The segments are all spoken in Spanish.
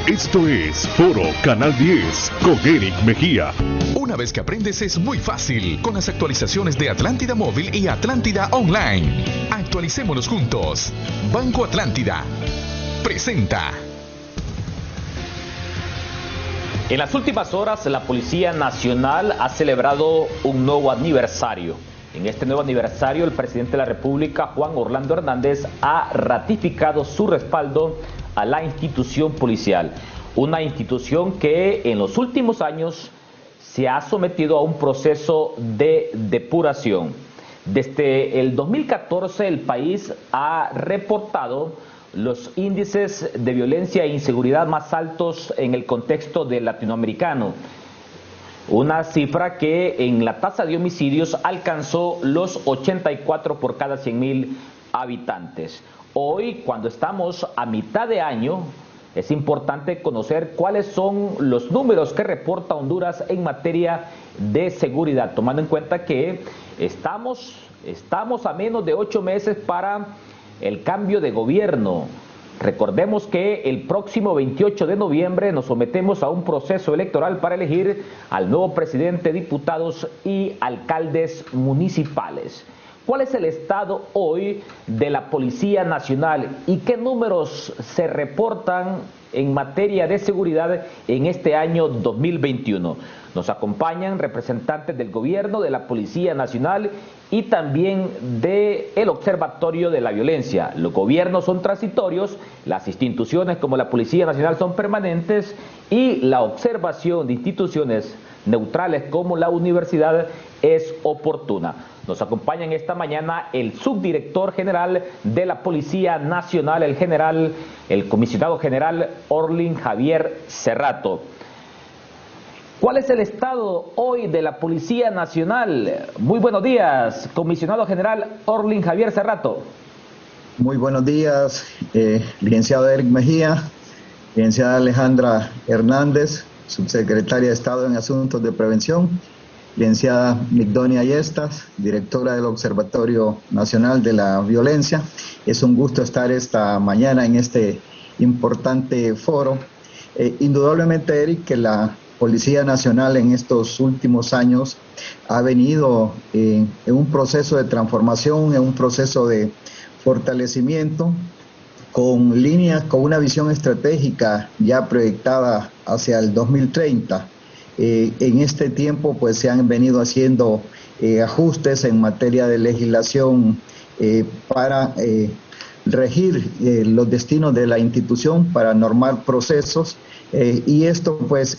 Esto es Foro Canal 10 con Eric Mejía. Una vez que aprendes es muy fácil con las actualizaciones de Atlántida Móvil y Atlántida Online. Actualicémonos juntos. Banco Atlántida presenta. En las últimas horas, la Policía Nacional ha celebrado un nuevo aniversario. En este nuevo aniversario, el presidente de la República, Juan Orlando Hernández, ha ratificado su respaldo a la institución policial. Una institución que en los últimos años se ha sometido a un proceso de depuración. Desde el 2014, el país ha reportado los índices de violencia e inseguridad más altos en el contexto del latinoamericano. Una cifra que en la tasa de homicidios alcanzó los 84 por cada 100.000 habitantes. Hoy, cuando estamos a mitad de año, es importante conocer cuáles son los números que reporta Honduras en materia de seguridad, tomando en cuenta que estamos a menos de 8 meses para el cambio de gobierno. Recordemos que el próximo 28 de noviembre nos sometemos a un proceso electoral para elegir al nuevo presidente, diputados y alcaldes municipales. ¿Cuál es el estado hoy de la Policía Nacional y qué números se reportan en materia de seguridad en este año 2021? Nos acompañan representantes del gobierno, de la Policía Nacional y también del Observatorio de la Violencia. Los gobiernos son transitorios, las instituciones como la Policía Nacional son permanentes y la observación de instituciones neutrales como la universidad es oportuna. Nos acompaña en esta mañana el subdirector general de la Policía Nacional, el comisionado general Orlin Javier Cerrato. ¿Cuál es el estado hoy de la Policía Nacional? Muy buenos días, comisionado general Orlin Javier Cerrato. Muy buenos días, licenciado Eric Mejía, licenciada Alejandra Hernández, subsecretaria de Estado en Asuntos de Prevención, licenciada Migdonia Yestas, directora del Observatorio Nacional de la Violencia. Es un gusto estar esta mañana en este importante foro. Indudablemente, Eric, que la Policía Nacional en estos últimos años ha venido en un proceso de transformación, en un proceso de fortalecimiento, con una visión estratégica ya proyectada hacia el 2030. En este tiempo pues se han venido haciendo ajustes en materia de legislación para regir los destinos de la institución, para normar procesos, y esto pues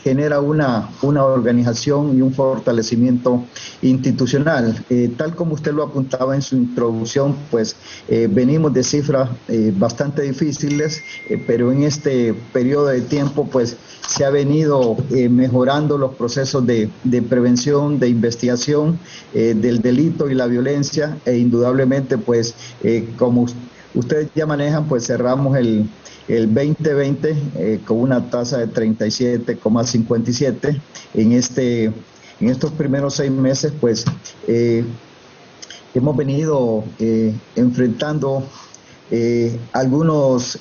genera una organización y un fortalecimiento institucional. Tal como usted lo apuntaba en su introducción, pues venimos de cifras bastante difíciles, pero en este periodo de tiempo pues se ha venido mejorando los procesos de prevención, de investigación del delito y la violencia, e indudablemente pues como ustedes ya manejan, pues cerramos el 2020 con una tasa de 37,57. En estos primeros 6 meses pues hemos venido enfrentando algunos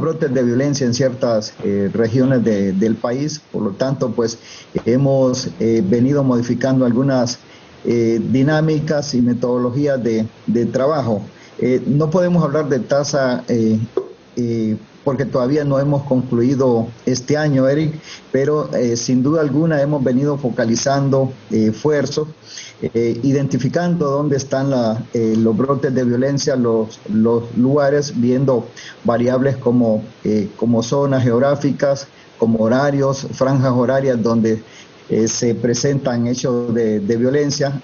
brotes de violencia en ciertas regiones del país. Por lo tanto pues hemos venido modificando algunas dinámicas y metodologías de trabajo. No podemos hablar de tasa porque todavía no hemos concluido este año, Eric, pero sin duda alguna hemos venido focalizando esfuerzos, identificando dónde están los brotes de violencia, los lugares, viendo variables como zonas geográficas, como horarios, franjas horarias donde se presentan hechos de violencia,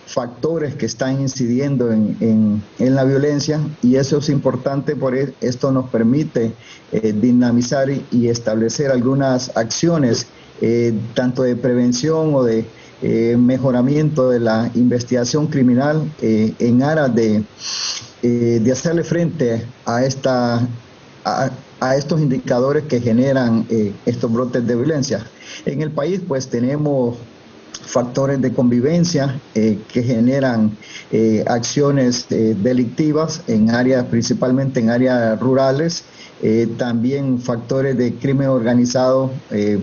factores que están incidiendo en la violencia, y eso es importante porque esto nos permite dinamizar y establecer algunas acciones tanto de prevención o de mejoramiento de la investigación criminal en aras de hacerle frente a estos indicadores que generan estos brotes de violencia. En el país pues tenemos factores de convivencia que generan acciones delictivas en áreas, principalmente en áreas rurales, también factores de crimen organizado,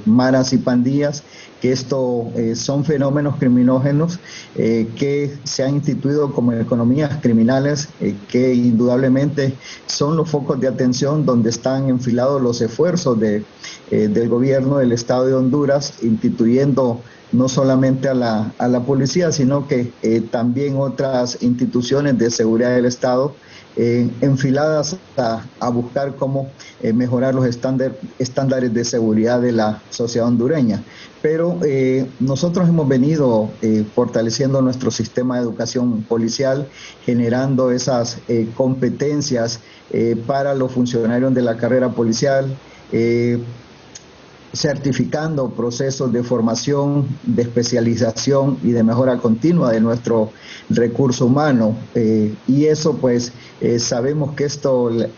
maras y pandillas, que esto son fenómenos criminógenos que se han instituido como economías criminales, que indudablemente son los focos de atención donde están enfilados los esfuerzos del gobierno del Estado de Honduras, instituyendo no solamente a la policía, sino que también otras instituciones de seguridad del Estado, enfiladas a buscar cómo mejorar los estándares de seguridad de la sociedad hondureña. Pero nosotros hemos venido fortaleciendo nuestro sistema de educación policial, generando esas competencias para los funcionarios de la carrera policial, certificando procesos de formación, de especialización y de mejora continua de nuestro recurso humano. Y eso pues sabemos que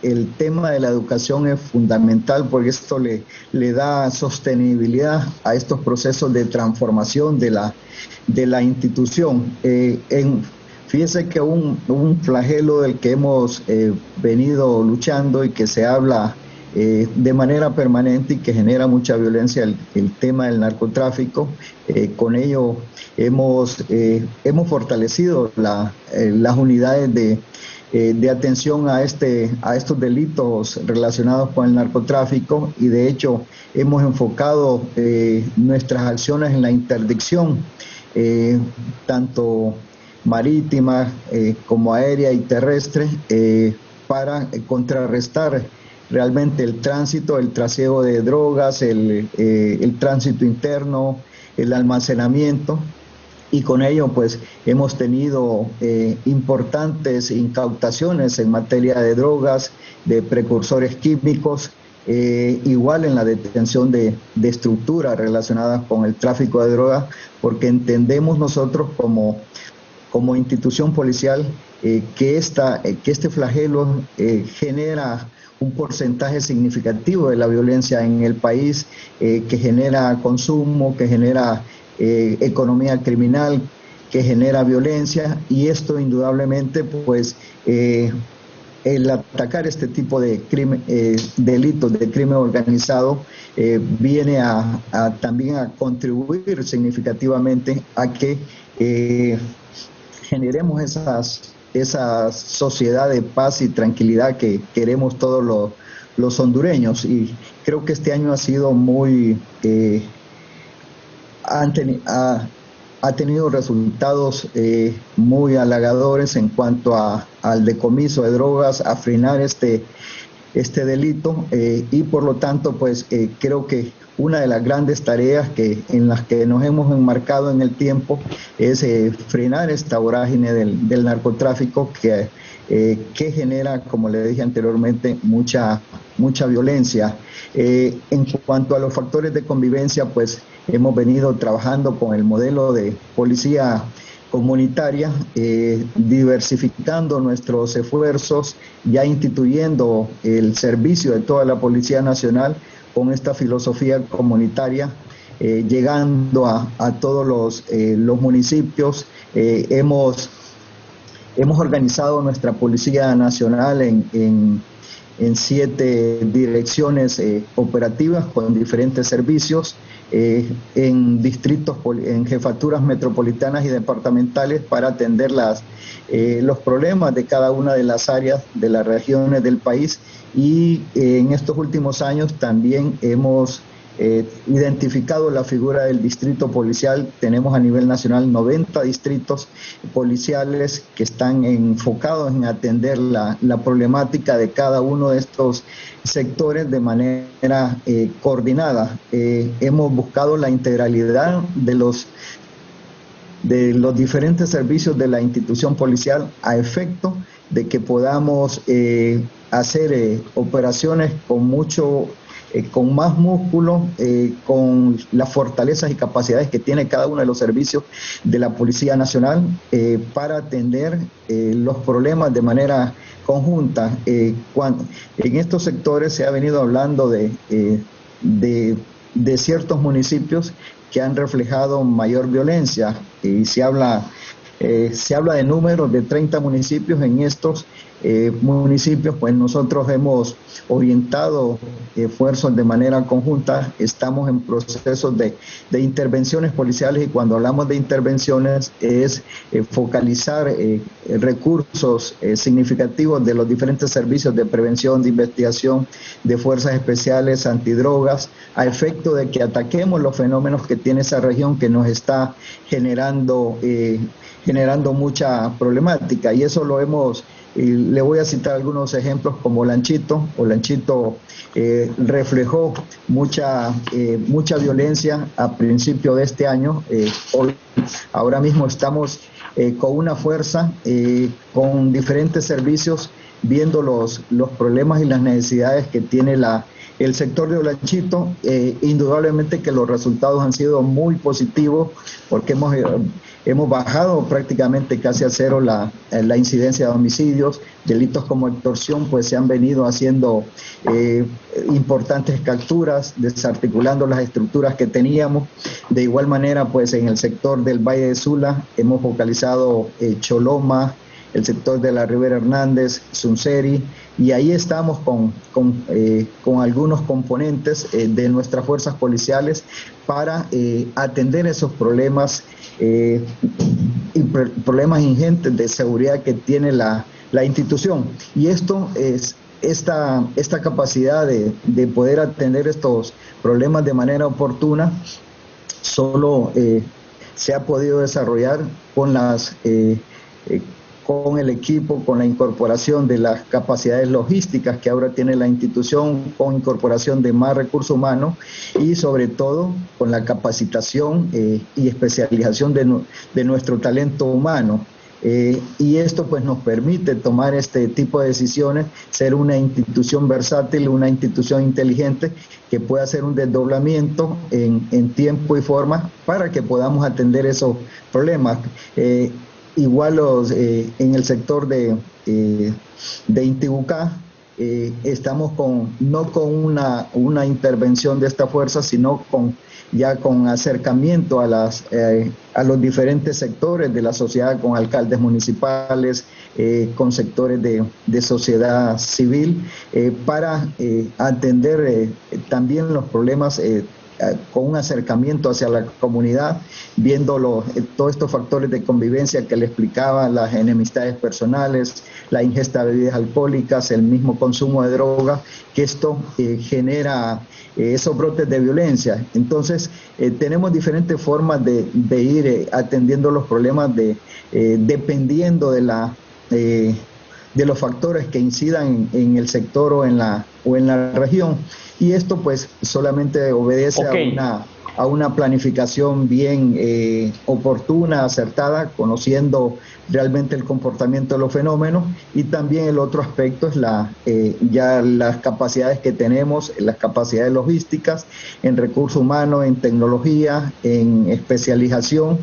el tema de la educación es fundamental porque esto le da sostenibilidad a estos procesos de transformación de la institución. Fíjese que un flagelo del que hemos venido luchando y que se habla de manera permanente y que genera mucha violencia, el tema del narcotráfico. Con ello hemos fortalecido las unidades de atención a estos delitos relacionados con el narcotráfico, y de hecho hemos enfocado nuestras acciones en la interdicción, tanto marítima como aérea y terrestre, para contrarrestar realmente el tránsito, el trasiego de drogas, el tránsito interno, el almacenamiento, y con ello pues hemos tenido importantes incautaciones en materia de drogas, de precursores químicos, igual en la detención de estructuras relacionadas con el tráfico de drogas, porque entendemos nosotros como institución policial que este flagelo genera un porcentaje significativo de la violencia en el país, que genera consumo, que genera economía criminal, que genera violencia, y esto indudablemente pues el atacar este tipo de delitos de crimen organizado viene también a contribuir significativamente a que generemos esa sociedad de paz y tranquilidad que queremos todos los hondureños. Y creo que este año ha sido ha tenido resultados muy halagadores en cuanto al decomiso de drogas, a frenar este delito, y por lo tanto pues creo que una de las grandes tareas en las que nos hemos enmarcado en el tiempo es frenar esta vorágine del narcotráfico que genera, como le dije anteriormente, mucha violencia. En cuanto a los factores de convivencia, pues hemos venido trabajando con el modelo de policía comunitaria, diversificando nuestros esfuerzos, ya instituyendo el servicio de toda la Policía Nacional con esta filosofía comunitaria, llegando a todos los municipios. Hemos organizado nuestra Policía Nacional en 7 direcciones operativas con diferentes servicios, en distritos, en jefaturas metropolitanas y departamentales, para atender los problemas de cada una de las áreas de las regiones del país. Y en estos últimos años también hemos identificado la figura del distrito policial. Tenemos a nivel nacional 90 distritos policiales que están enfocados en atender la problemática de cada uno de estos sectores de manera coordinada. Hemos buscado la integralidad de los diferentes servicios de la institución policial a efecto de que podamos hacer operaciones con más músculo, con las fortalezas y capacidades que tiene cada uno de los servicios de la Policía Nacional, para atender los problemas de manera conjunta. En estos sectores se ha venido hablando de ciertos municipios que han reflejado mayor violencia. Y se habla de números de 30 municipios. En estos municipios, pues nosotros hemos orientado esfuerzos de manera conjunta. Estamos en procesos de intervenciones policiales, y cuando hablamos de intervenciones es focalizar recursos significativos de los diferentes servicios de prevención, de investigación, de fuerzas especiales, antidrogas, a efecto de que ataquemos los fenómenos que tiene esa región, que nos está generando mucha problemática. Y eso lo hemos, le voy a citar algunos ejemplos como Olanchito. Olanchito reflejó mucha violencia a principio de este año. Ahora mismo estamos con una fuerza, con diferentes servicios, viendo los problemas y las necesidades que tiene el sector de Olanchito. Indudablemente que los resultados han sido muy positivos, porque hemos bajado prácticamente casi a cero la incidencia de homicidios. Delitos como extorsión, pues se han venido haciendo importantes capturas, desarticulando las estructuras que teníamos. De igual manera, pues en el sector del Valle de Sula hemos focalizado Choloma, el sector de la Rivera Hernández, Sunseri, y ahí estamos con algunos componentes de nuestras fuerzas policiales para atender esos problemas, problemas ingentes de seguridad que tiene la institución. Y esto es esta capacidad de poder atender estos problemas de manera oportuna, solo se ha podido desarrollar con el equipo, con la incorporación de las capacidades logísticas que ahora tiene la institución, con incorporación de más recursos humanos, y sobre todo con la capacitación y especialización de nuestro talento humano. Y esto pues nos permite tomar este tipo de decisiones, ser una institución versátil, una institución inteligente que pueda hacer un desdoblamiento en tiempo y forma para que podamos atender esos problemas. Igual en el sector de Intibucá, estamos no con una intervención de esta fuerza, sino ya con acercamiento a los diferentes sectores de la sociedad, con alcaldes municipales, con sectores de sociedad civil, para atender también los problemas con un acercamiento hacia la comunidad, viendo todos estos factores de convivencia que le explicaba, las enemistades personales, la ingesta de bebidas alcohólicas, el mismo consumo de drogas, que esto genera esos brotes de violencia. Entonces, tenemos diferentes formas de ir atendiendo los problemas dependiendo de los factores que incidan en el sector o en la región. Y esto pues solamente obedece a una planificación bien oportuna, acertada, conociendo realmente el comportamiento de los fenómenos. Y también el otro aspecto es ya las capacidades que tenemos, las capacidades logísticas, en recursos humanos, en tecnología, en especialización.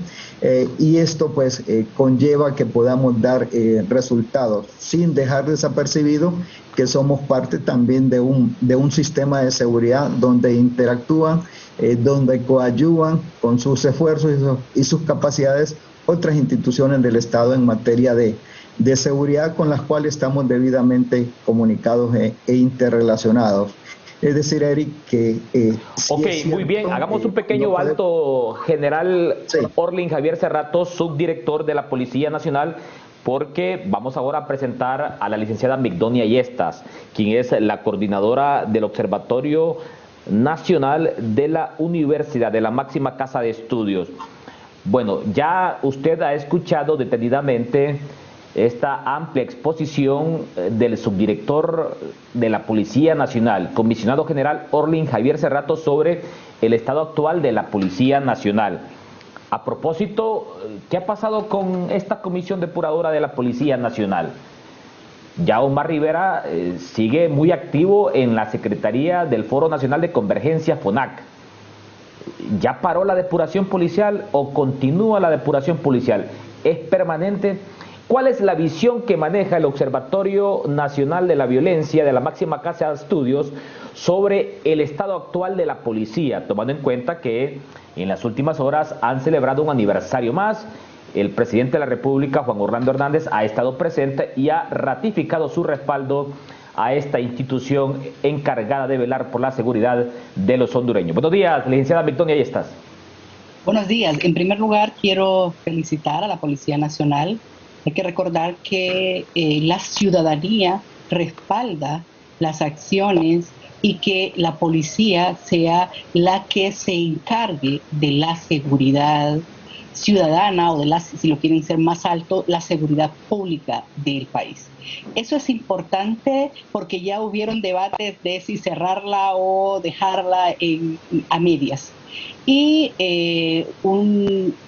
Y esto pues conlleva que podamos dar resultados sin dejar desapercibido que somos parte también de un sistema de seguridad donde interactúan, donde coadyuvan con sus esfuerzos y sus capacidades otras instituciones del Estado en materia de seguridad, con las cuales estamos debidamente comunicados e interrelacionados. Es decir, Eric, que... ok, sí, muy bien. Hagamos un pequeño alto, general. Sí. Orlin Javier Cerrato, subdirector de la Policía Nacional, porque vamos ahora a presentar a la licenciada Migdonia Yestas, quien es la coordinadora del Observatorio Nacional de la Universidad, de la máxima casa de estudios. Bueno, ya usted ha escuchado detenidamente esta amplia exposición del subdirector de la Policía Nacional, comisionado general Orlin Javier Cerrato, sobre el estado actual de la Policía Nacional. A propósito, ¿qué ha pasado con esta comisión depuradora de la Policía Nacional? Ya Omar Rivera sigue muy activo en la Secretaría del Foro Nacional de Convergencia, FONAC. ¿Ya paró la depuración policial o continúa la depuración policial? ¿Es permanente? ¿Cuál es la visión que maneja el Observatorio Nacional de la Violencia de la máxima casa de estudios sobre el estado actual de la policía, tomando en cuenta que en las últimas horas han celebrado un aniversario más? El presidente de la República, Juan Orlando Hernández, ha estado presente y ha ratificado su respaldo a esta institución encargada de velar por la seguridad de los hondureños. Buenos días, licenciada Milton, ahí estás. Buenos días. En primer lugar, quiero felicitar a la Policía Nacional. Hay que recordar que la ciudadanía respalda las acciones y que la policía sea la que se encargue de la seguridad ciudadana o si lo quieren ser más alto, la seguridad pública del país. Eso es importante porque ya hubieron debates de si cerrarla o dejarla a medias. Y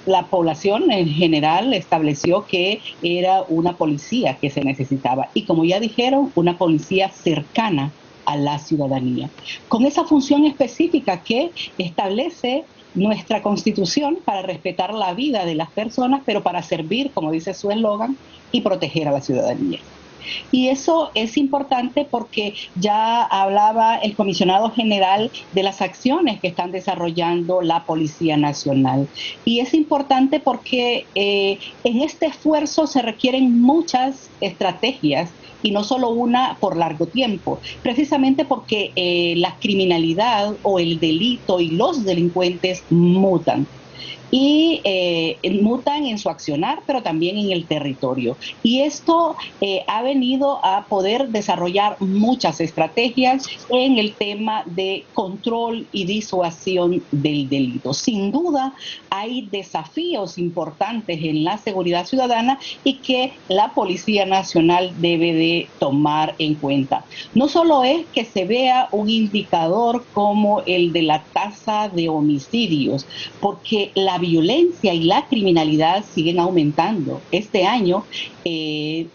la población en general estableció que era una policía que se necesitaba. Y como ya dijeron, una policía cercana a la ciudadanía, con esa función específica que establece nuestra Constitución para respetar la vida de las personas, pero para servir, como dice su eslogan, y proteger a la ciudadanía. Y eso es importante porque ya hablaba el comisionado general de las acciones que están desarrollando la Policía Nacional. Y es importante porque en este esfuerzo se requieren muchas estrategias y no solo una por largo tiempo, precisamente porque la criminalidad o el delito y los delincuentes mutan. Y mutan en su accionar, pero también en el territorio. Y esto ha venido a poder desarrollar muchas estrategias en el tema de control y disuasión del delito. Sin duda, hay desafíos importantes en la seguridad ciudadana y que la Policía Nacional debe de tomar en cuenta. No solo es que se vea un indicador como el de la tasa de homicidios, porque la violencia y la criminalidad siguen aumentando. Este año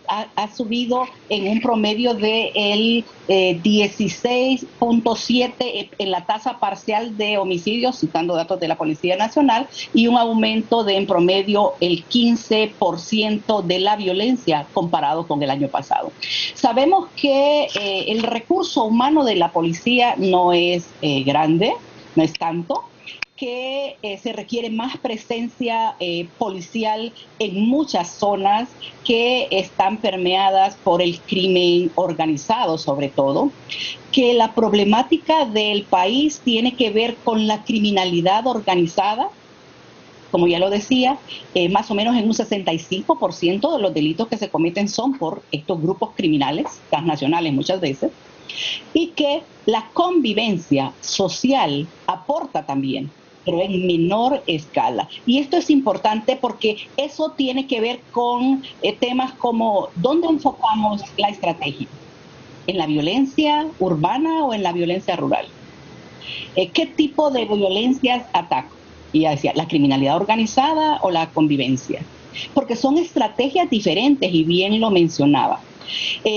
ha subido en un promedio de 16.7 en la tasa parcial de homicidios, citando datos de la Policía Nacional, y un aumento de en promedio el 15% de la violencia comparado con el año pasado. Sabemos que el recurso humano de la policía no es grande, no es tanto, que se requiere más presencia policial en muchas zonas que están permeadas por el crimen organizado, sobre todo, que la problemática del país tiene que ver con la criminalidad organizada. Como ya lo decía, más o menos en un 65% de los delitos que se cometen son por estos grupos criminales, transnacionales muchas veces, y que la convivencia social aporta también, pero en menor escala. Y esto es importante porque eso tiene que ver con temas como ¿dónde enfocamos la estrategia? ¿En la violencia urbana o en la violencia rural? ¿Qué tipo de violencias ataco? Y ya decía, ¿la criminalidad organizada o la convivencia? Porque son estrategias diferentes y bien lo mencionaba.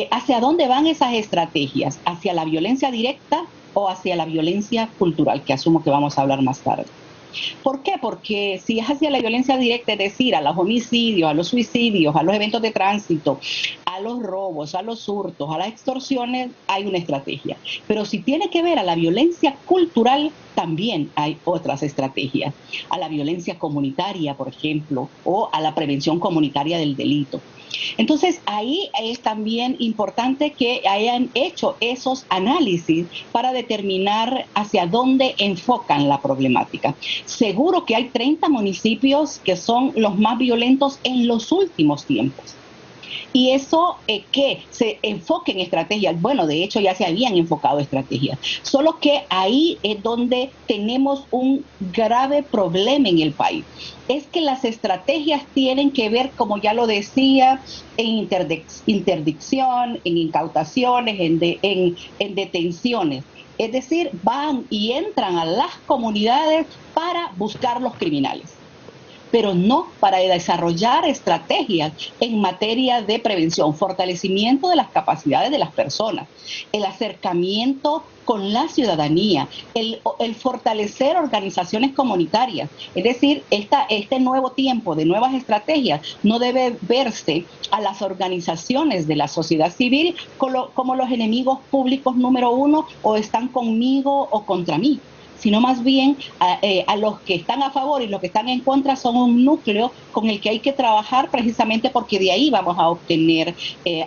¿Hacia dónde van esas estrategias? ¿Hacia la violencia directa o hacia la violencia cultural, que asumo que vamos a hablar más tarde? ¿Por qué? Porque si es hacia la violencia directa, es decir, a los homicidios, a los suicidios, a los eventos de tránsito, a los robos, a los hurtos, a las extorsiones, hay una estrategia. Pero si tiene que ver a la violencia cultural, también hay otras estrategias. A la violencia comunitaria, por ejemplo, o a la prevención comunitaria del delito. Entonces, ahí es también importante que hayan hecho esos análisis para determinar hacia dónde enfocan la problemática. Seguro que hay 30 municipios que son los más violentos en los últimos tiempos. Y eso que se enfoquen estrategias, bueno, de hecho ya se habían enfocado estrategias, solo que ahí es donde tenemos un grave problema en el país. Es que las estrategias tienen que ver, como ya lo decía, en interdicción, en incautaciones, en detenciones. Es decir, van y entran a las comunidades para buscar los criminales. pero no para desarrollar estrategias en materia de prevención, fortalecimiento de las capacidades de las personas, el acercamiento con la ciudadanía, el fortalecer organizaciones comunitarias. Es decir, este nuevo tiempo de nuevas estrategias no debe verse a las organizaciones de la sociedad civil como los enemigos públicos número uno, o están conmigo o contra mí, sino más bien a los que están a favor y los que están en contra son un núcleo con el que hay que trabajar, precisamente porque de ahí vamos a obtener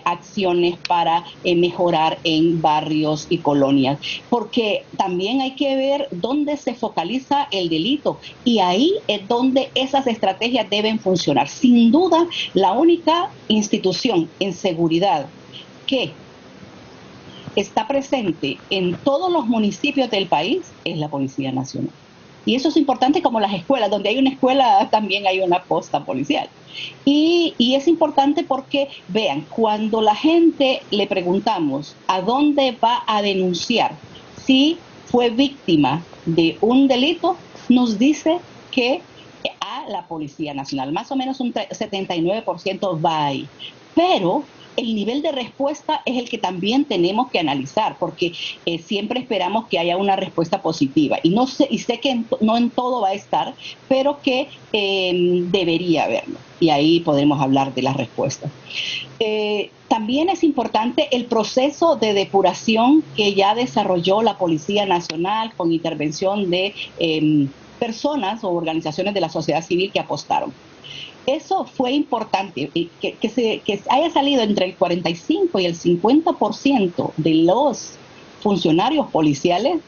acciones para mejorar en barrios y colonias. Porque también hay que ver dónde se focaliza el delito, y ahí es donde esas estrategias deben funcionar. Sin duda, la única institución en seguridad que está presente en todos los municipios del país es la Policía Nacional. Y eso es importante, como las escuelas. Donde hay una escuela también hay una posta policial. Y es importante porque, vean, cuando la gente le preguntamos a dónde va a denunciar si fue víctima de un delito, nos dice que a la Policía Nacional. Más o menos un 79% va ahí. Pero el nivel de respuesta es el que también tenemos que analizar, porque siempre esperamos que haya una respuesta positiva. Y sé que no en todo va a estar, pero que debería haberlo. Y ahí podemos hablar de las respuestas. También es importante el proceso de depuración que ya desarrolló la Policía Nacional con intervención de personas o organizaciones de la sociedad civil que apostaron. Eso fue importante, que haya salido entre el 45 y el 50% de los funcionarios policiales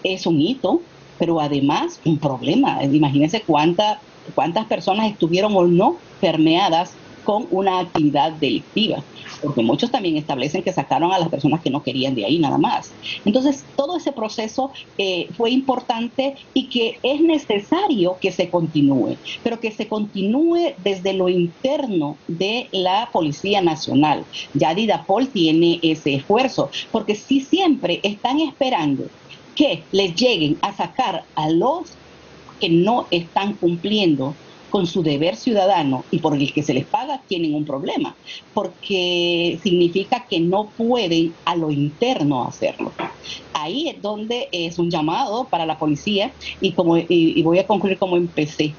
es un hito, pero además un problema. Imagínense cuántas personas estuvieron o no permeadas con una actividad delictiva, porque muchos también establecen que sacaron a las personas que no querían de ahí nada más. Entonces, todo ese proceso fue importante y que es necesario que se continúe, pero que se continúe desde lo interno de la Policía Nacional. Ya Didapol tiene ese esfuerzo, porque si siempre están esperando que les lleguen a sacar a los que no están cumpliendo con su deber ciudadano y por el que se les paga, tienen un problema, porque significa que no pueden a lo interno hacerlo. Ahí es donde es un llamado para la policía, y voy a concluir como empecé.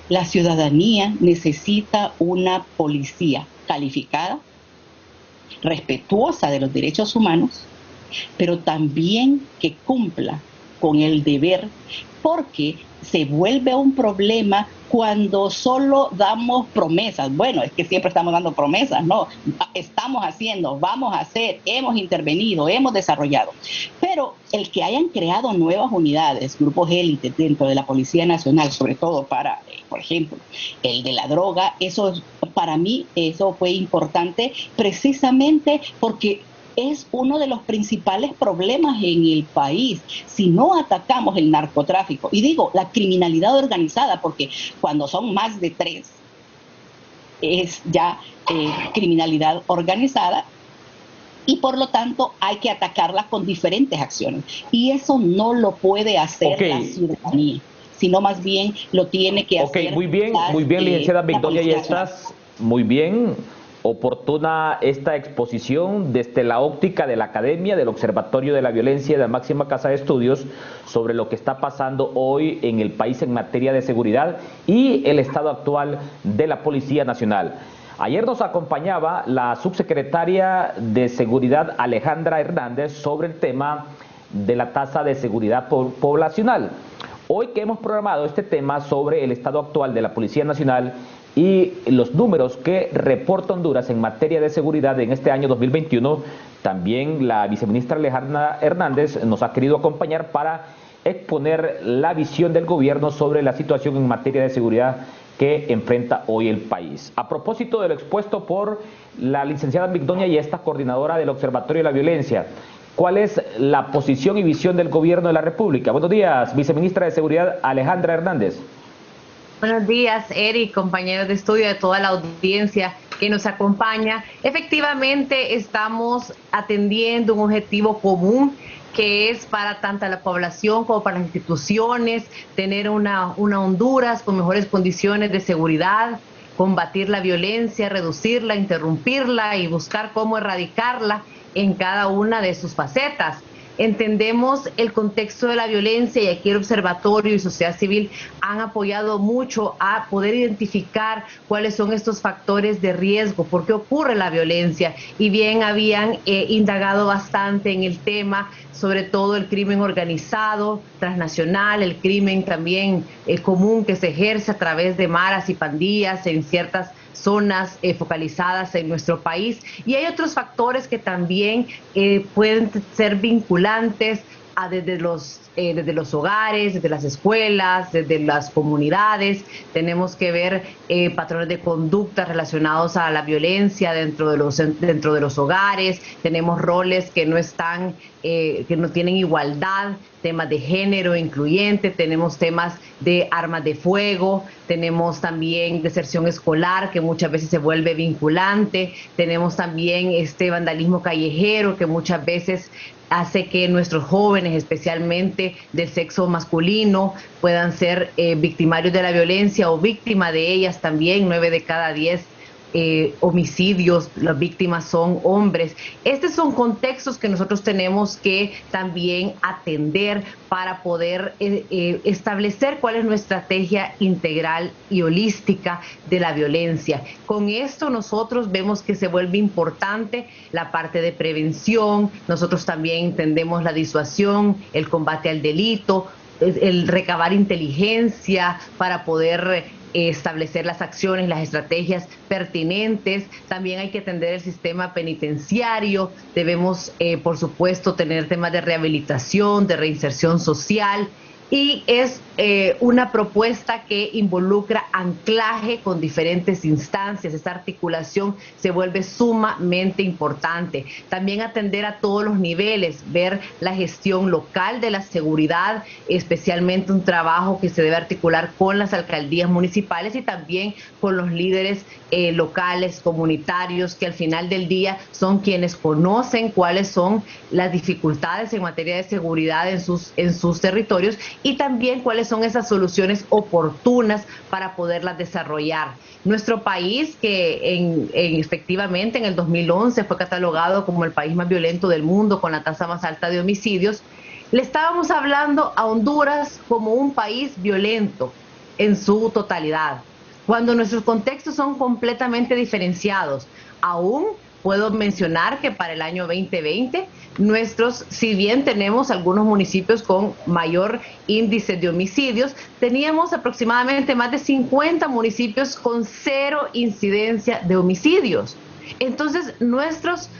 La ciudadanía necesita una policía calificada, respetuosa de los derechos humanos, pero también que cumpla con el deber, porque se vuelve un problema cuando solo damos promesas. Bueno, es que siempre estamos dando promesas, no, estamos haciendo, vamos a hacer, hemos intervenido, hemos desarrollado. Pero el que hayan creado nuevas unidades, grupos élites dentro de la Policía Nacional, sobre todo para, por ejemplo, el de la droga, eso para mí eso fue importante precisamente porque es uno de los principales problemas en el país. Si no atacamos el narcotráfico, y digo la criminalidad organizada, porque cuando son más de 3 es ya criminalidad organizada, y por lo tanto hay que atacarla con diferentes acciones, y eso no lo puede hacer la ciudadanía, sino más bien lo tiene que hacer. Muy bien, licenciada Victoria, y estás muy bien. Oportuna esta exposición desde la óptica de la Academia, del Observatorio de la Violencia de la máxima casa de estudios, sobre lo que está pasando hoy en el país en materia de seguridad y el estado actual de la Policía Nacional. Ayer nos acompañaba la subsecretaria de Seguridad, Alejandra Hernández, sobre el tema de la tasa de seguridad poblacional. Hoy que hemos programado este tema sobre el estado actual de la Policía Nacional y los números que reporta Honduras en materia de seguridad en este año 2021, también la viceministra Alejandra Hernández nos ha querido acompañar para exponer la visión del gobierno sobre la situación en materia de seguridad que enfrenta hoy el país. A propósito de lo expuesto por la licenciada Victoria Yestas, coordinadora del Observatorio de la Violencia, ¿cuál es la posición y visión del gobierno de la República? Buenos días, viceministra de Seguridad Alejandra Hernández. Buenos días, Eric, compañeros de estudio, de toda la audiencia que nos acompaña. Efectivamente, estamos atendiendo un objetivo común, que es para tanto la población como para las instituciones, tener una Honduras con mejores condiciones de seguridad, combatir la violencia, reducirla, interrumpirla y buscar cómo erradicarla en cada una de sus facetas. Entendemos el contexto de la violencia y aquí el Observatorio y Sociedad Civil han apoyado mucho a poder identificar cuáles son estos factores de riesgo, por qué ocurre la violencia, y bien habían indagado bastante en el tema, sobre todo el crimen organizado, transnacional, el crimen también común que se ejerce a través de maras y pandillas en ciertas zonas focalizadas en nuestro país, y hay otros factores que también pueden ser vinculantes desde los hogares, desde las escuelas, desde las comunidades. Tenemos que ver patrones de conducta relacionados a la violencia dentro de los hogares. Tenemos roles que no están, que no tienen igualdad, temas de género incluyente, tenemos temas de armas de fuego, tenemos también deserción escolar que muchas veces se vuelve vinculante, tenemos también este vandalismo callejero que muchas veces hace que nuestros jóvenes, especialmente del sexo masculino, puedan ser victimarios de la violencia o víctimas de ellas también. 9 de cada 10 homicidios, las víctimas son hombres. Estos son contextos que nosotros tenemos que también atender para poder establecer cuál es nuestra estrategia integral y holística de la violencia. Con esto nosotros vemos que se vuelve importante la parte de prevención. Nosotros también entendemos la disuasión, el combate al delito, el recabar inteligencia para poder establecer las acciones, las estrategias pertinentes. También hay que atender el sistema penitenciario. Debemos, por supuesto, tener temas de rehabilitación, de reinserción social. Y es una propuesta que involucra anclaje con diferentes instancias. Esta articulación se vuelve sumamente importante. También atender a todos los niveles, ver la gestión local de la seguridad, especialmente un trabajo que se debe articular con las alcaldías municipales y también con los líderes locales, comunitarios, que al final del día son quienes conocen cuáles son las dificultades en materia de seguridad en sus territorios, y también cuáles son esas soluciones oportunas para poderlas desarrollar. Nuestro país, que efectivamente en el 2011 fue catalogado como el país más violento del mundo con la tasa más alta de homicidios, le estábamos hablando a Honduras como un país violento en su totalidad, cuando nuestros contextos son completamente diferenciados. Aún puedo mencionar que para el año 2020, si bien tenemos algunos municipios con mayor índice de homicidios, teníamos aproximadamente más de 50 municipios con 0 incidencia de homicidios. Entonces, nuestras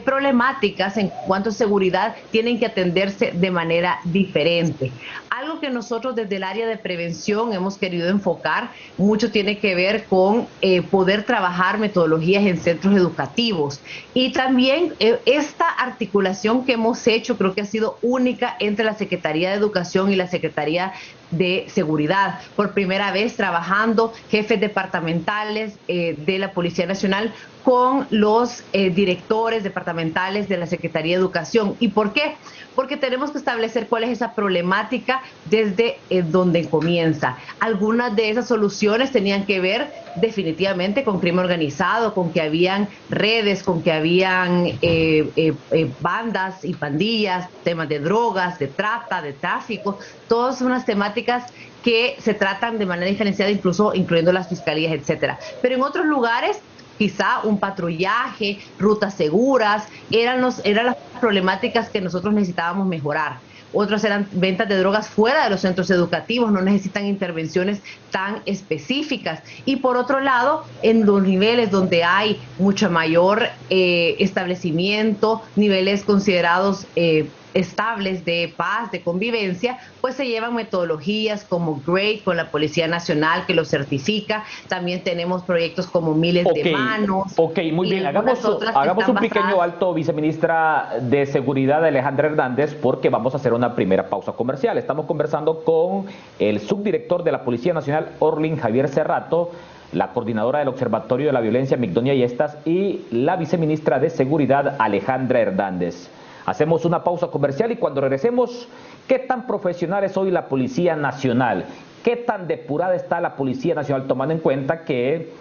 problemáticas en cuanto a seguridad tienen que atenderse de manera diferente. Algo que nosotros desde el área de prevención hemos querido enfocar mucho tiene que ver con poder trabajar metodologías en centros educativos, y también esta articulación que hemos hecho creo que ha sido única entre la Secretaría de Educación y la Secretaría de Seguridad. Por primera vez trabajando jefes departamentales de la Policía Nacional con los directores departamentales de la Secretaría de Educación. ¿Y por qué? Porque tenemos que establecer cuál es esa problemática desde donde comienza. Algunas de esas soluciones tenían que ver definitivamente con crimen organizado, con que habían redes, con que habían bandas y pandillas, temas de drogas, de trata, de tráfico, todas unas temáticas que se tratan de manera diferenciada, incluso incluyendo las fiscalías, etcétera. Pero en otros lugares, quizá un patrullaje, rutas seguras, eran las problemáticas que nosotros necesitábamos mejorar. Otras eran ventas de drogas fuera de los centros educativos, no necesitan intervenciones tan específicas. Y por otro lado, en los niveles donde hay mucho mayor establecimiento, niveles considerados estables de paz, de convivencia, pues se llevan metodologías como GREAT con la Policía Nacional que lo certifica. También tenemos proyectos como Miles de Manos. Ok, muy bien. Hagamos un pequeño alto, viceministra de Seguridad Alejandra Hernández, porque vamos a hacer una primera pausa comercial. Estamos conversando con el subdirector de la Policía Nacional, Orlin Javier Cerrato, la coordinadora del Observatorio de la Violencia, Migdonia Yestas, y la viceministra de Seguridad, Alejandra Hernández. Hacemos una pausa comercial y cuando regresemos, ¿qué tan profesional es hoy la Policía Nacional? ¿Qué tan depurada está la Policía Nacional, tomando en cuenta que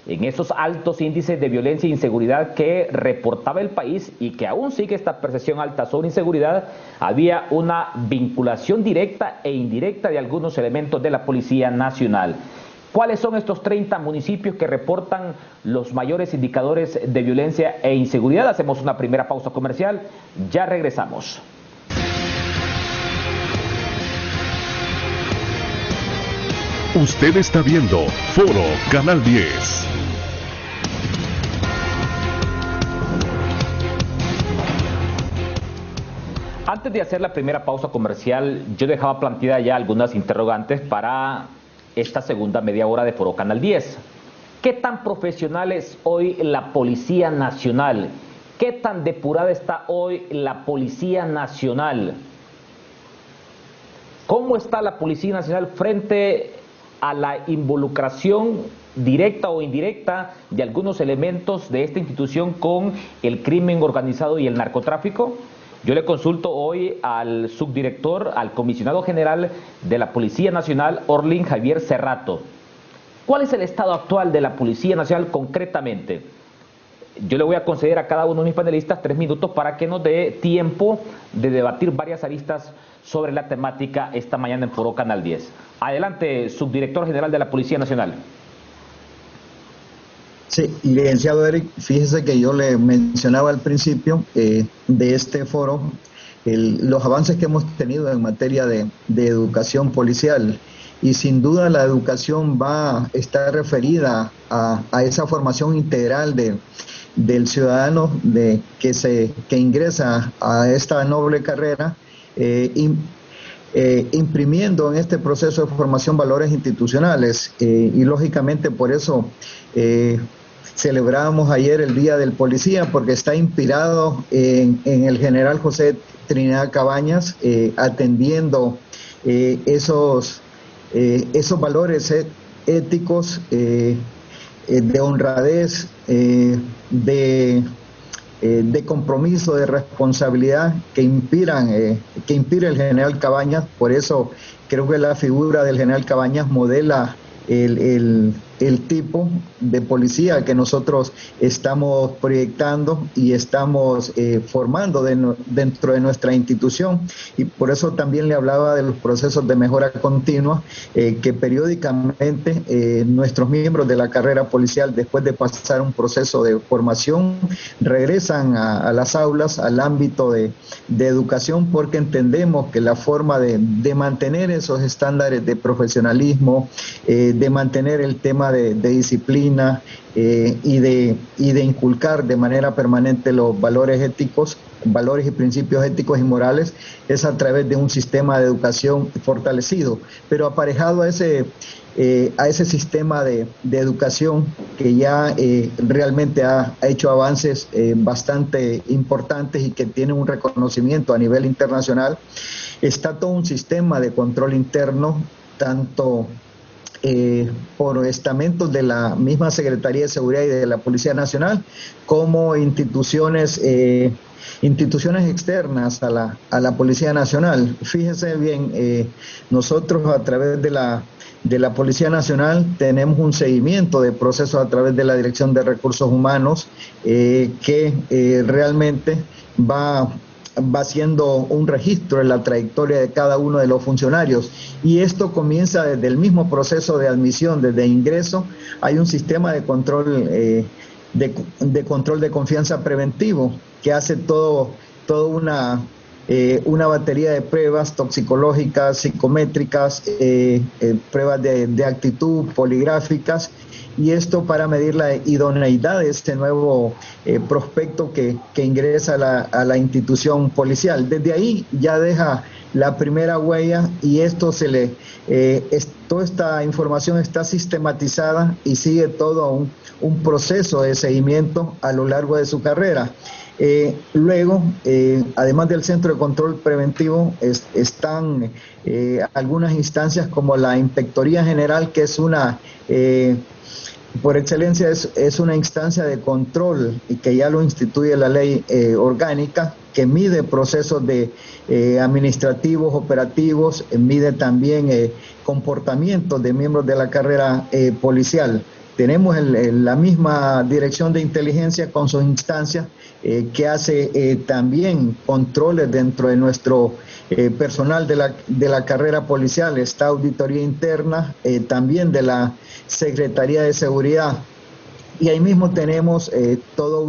en esos altos índices de violencia e inseguridad que reportaba el país y que aún sigue esta percepción alta sobre inseguridad, había una vinculación directa e indirecta de algunos elementos de la Policía Nacional? ¿Cuáles son estos 30 municipios que reportan los mayores indicadores de violencia e inseguridad? Hacemos una primera pausa comercial, ya regresamos. Usted está viendo Foro Canal 10. Antes de hacer la primera pausa comercial, yo dejaba planteada ya algunas interrogantes para esta segunda media hora de Foro Canal 10. ¿Qué tan profesional es hoy la Policía Nacional? ¿Qué tan depurada está hoy la Policía Nacional? ¿Cómo está la Policía Nacional frente a la involucración directa o indirecta de algunos elementos de esta institución con el crimen organizado y el narcotráfico? Yo le consulto hoy al subdirector, al comisionado general de la Policía Nacional, Orlin Javier Cerrato. ¿Cuál es el estado actual de la Policía Nacional concretamente? Yo le voy a conceder a cada uno de mis panelistas 3 minutos para que nos dé tiempo de debatir varias aristas sobre la temática esta mañana en Foro Canal 10. Adelante, subdirector general de la Policía Nacional. Sí, licenciado Eric, fíjese que yo le mencionaba al principio de este foro los avances que hemos tenido en materia de educación policial, y sin duda la educación va a estar referida a esa formación integral del ciudadano que ingresa a esta noble carrera, imprimiendo en este proceso de formación valores institucionales, y lógicamente por eso celebrábamos ayer el Día del Policía, porque está inspirado en el general José Trinidad Cabañas, atendiendo esos valores éticos, de honradez, de compromiso, de responsabilidad que inspira el general Cabañas. Por eso creo que la figura del general Cabañas modela el tipo de policía que nosotros estamos proyectando y estamos formando dentro de nuestra institución, y por eso también le hablaba de los procesos de mejora continua que periódicamente nuestros miembros de la carrera policial, después de pasar un proceso de formación, regresan a las aulas, al ámbito de educación, porque entendemos que la forma de mantener esos estándares de profesionalismo, de mantener el tema de disciplina y de inculcar de manera permanente los valores éticos, valores y principios éticos y morales, es a través de un sistema de educación fortalecido, pero aparejado a ese sistema de educación que ya realmente ha hecho avances bastante importantes y que tiene un reconocimiento a nivel internacional. Está todo un sistema de control interno, tanto por estamentos de la misma Secretaría de Seguridad y de la Policía Nacional, como instituciones externas a la Policía Nacional. Fíjese bien, nosotros a través de la Policía Nacional tenemos un seguimiento de procesos a través de la Dirección de Recursos Humanos, que realmente va haciendo un registro en la trayectoria de cada uno de los funcionarios, y esto comienza desde el mismo proceso de admisión, desde ingreso. Hay un sistema de control de confianza preventivo que hace toda una batería de pruebas toxicológicas, psicométricas, pruebas de actitud, poligráficas, y esto para medir la idoneidad de este nuevo prospecto que ingresa a la institución policial. Desde ahí ya deja la primera huella, y esto toda esta información está sistematizada y sigue todo un proceso de seguimiento a lo largo de su carrera. Luego, además del Centro de Control Preventivo, están algunas instancias como la Inspectoría General, que es por excelencia es una instancia de control y que ya lo instituye la ley orgánica, que mide procesos de administrativos, operativos, mide también comportamientos de miembros de la carrera policial. Tenemos la misma dirección de inteligencia con sus instancias que hace también controles dentro de nuestro personal de la carrera policial. Está auditoría interna también de la Secretaría de Seguridad. Y ahí mismo tenemos toda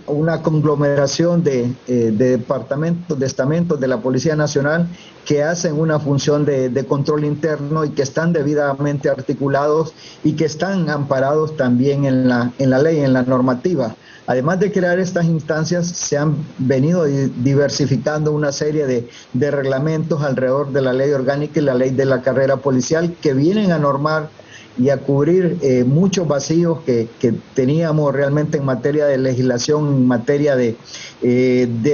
una conglomeración de departamentos, de estamentos de la Policía Nacional que hacen una función de control interno y que están debidamente articulados y que están amparados también en la ley, en la normativa. Además de crear estas instancias, se han venido diversificando una serie de reglamentos alrededor de la ley orgánica y la ley de la carrera policial que vienen a normar y a cubrir muchos vacíos que teníamos realmente en materia de legislación, en materia de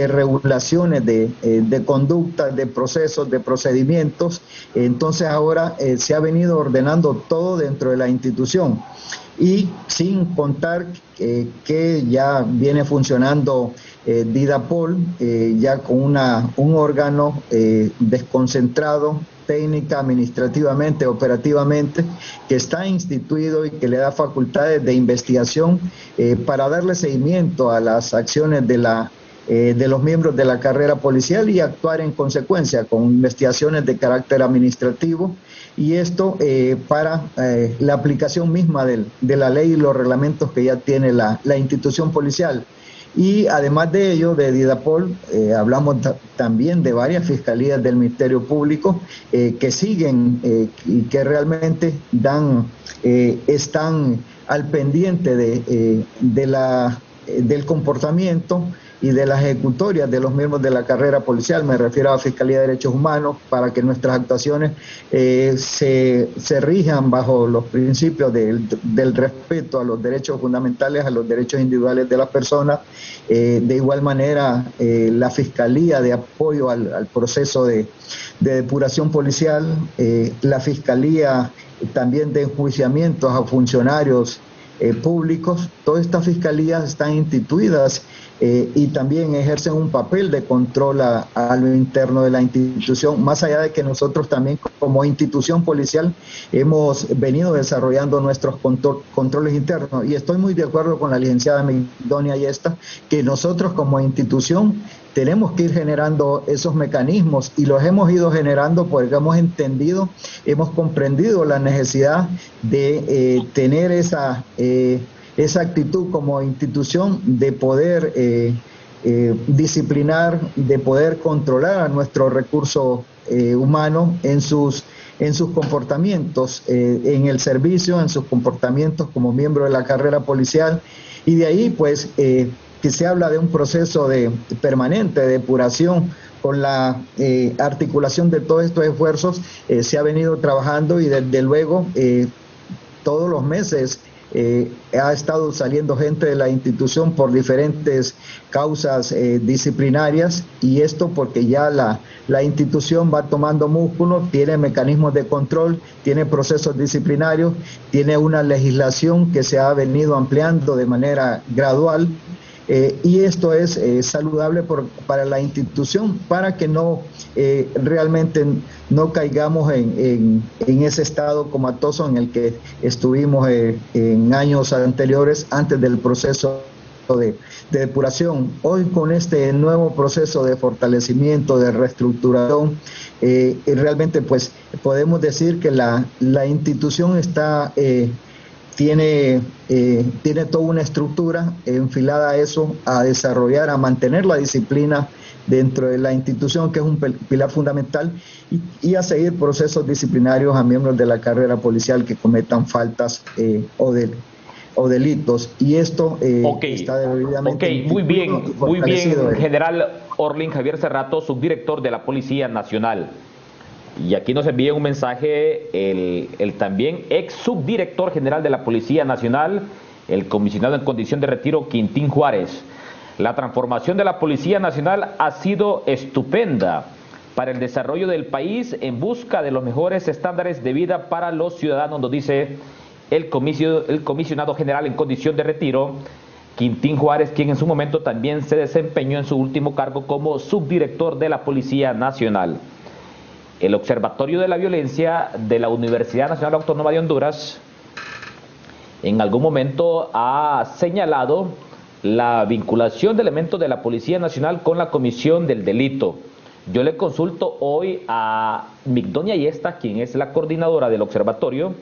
regulaciones, de conductas, de procesos, de procedimientos. Entonces ahora se ha venido ordenando todo dentro de la institución. Y sin contar que ya viene funcionando Didapol, ya con un órgano desconcentrado, técnica, administrativamente, operativamente, que está instituido y que le da facultades de investigación para darle seguimiento a las acciones de los miembros de la carrera policial y actuar en consecuencia con investigaciones de carácter administrativo, y esto para la aplicación misma de la ley y los reglamentos que ya tiene la institución policial. Y además de ello, de Didapol, hablamos también de varias fiscalías del Ministerio Público que siguen y que realmente están al pendiente del comportamiento y de las ejecutorias de los miembros de la carrera policial. Me refiero a la Fiscalía de Derechos Humanos, para que nuestras actuaciones se rijan bajo los principios del respeto a los derechos fundamentales, a los derechos individuales de las personas. De igual manera, la Fiscalía de apoyo al proceso de depuración policial, la Fiscalía también de enjuiciamientos a funcionarios públicos. Todas estas fiscalías están instituidas y también ejercen un papel de control a lo interno de la institución, más allá de que nosotros también como institución policial hemos venido desarrollando nuestros controles internos. Y estoy muy de acuerdo con la licenciada Migdonia Ayesta, que nosotros como institución tenemos que ir generando esos mecanismos, y los hemos ido generando porque hemos entendido, hemos comprendido la necesidad de tener esa actitud como institución de poder disciplinar, de poder controlar a nuestro recurso humano en sus comportamientos en el servicio, en sus comportamientos como miembro de la carrera policial. Y de ahí pues que se habla de un proceso permanente de depuración. Con la articulación de todos estos esfuerzos se ha venido trabajando, y desde luego todos los meses ha estado saliendo gente de la institución por diferentes causas disciplinarias, y esto porque ya la institución va tomando músculo, tiene mecanismos de control, tiene procesos disciplinarios, tiene una legislación que se ha venido ampliando de manera gradual. Y esto es saludable para la institución, para que no realmente no caigamos en ese estado comatoso en el que estuvimos en años anteriores, antes del proceso de depuración. Hoy, con este nuevo proceso de fortalecimiento, de reestructuración, realmente pues podemos decir que la institución está tiene toda una estructura enfilada a eso, a desarrollar, a mantener la disciplina dentro de la institución, que es un pilar fundamental, y a seguir procesos disciplinarios a miembros de la carrera policial que cometan faltas o delitos. Y esto está debidamente muy bien, General Orlin Javier Cerrato, subdirector de la Policía Nacional. Y aquí nos envía un mensaje el también ex subdirector general de la Policía Nacional, el comisionado en condición de retiro Quintín Juárez. La transformación de la Policía Nacional ha sido estupenda para el desarrollo del país en busca de los mejores estándares de vida para los ciudadanos, nos dice el comisionado general en condición de retiro Quintín Juárez, quien en su momento también se desempeñó en su último cargo como subdirector de la Policía Nacional. El Observatorio de la Violencia de la Universidad Nacional Autónoma de Honduras en algún momento ha señalado la vinculación de elementos de la Policía Nacional con la comisión del delito. Yo le consulto hoy a Migdonia Ayestas, quien es la coordinadora del observatorio,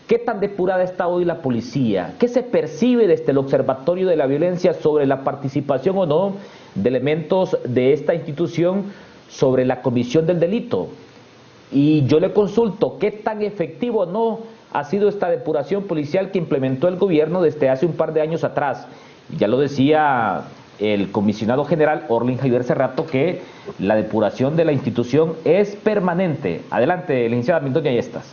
¿qué tan depurada está hoy la policía? ¿Qué se percibe desde el Observatorio de la Violencia sobre la participación o no de elementos de esta institución sobre la comisión del delito? Y yo le consulto, ¿qué tan efectivo o no ha sido esta depuración policial que implementó el gobierno desde hace un par de años atrás? Ya lo decía el comisionado general Orlin Javier Cerrato, que la depuración de la institución es permanente. Adelante, licenciada Migdonia Ayestas.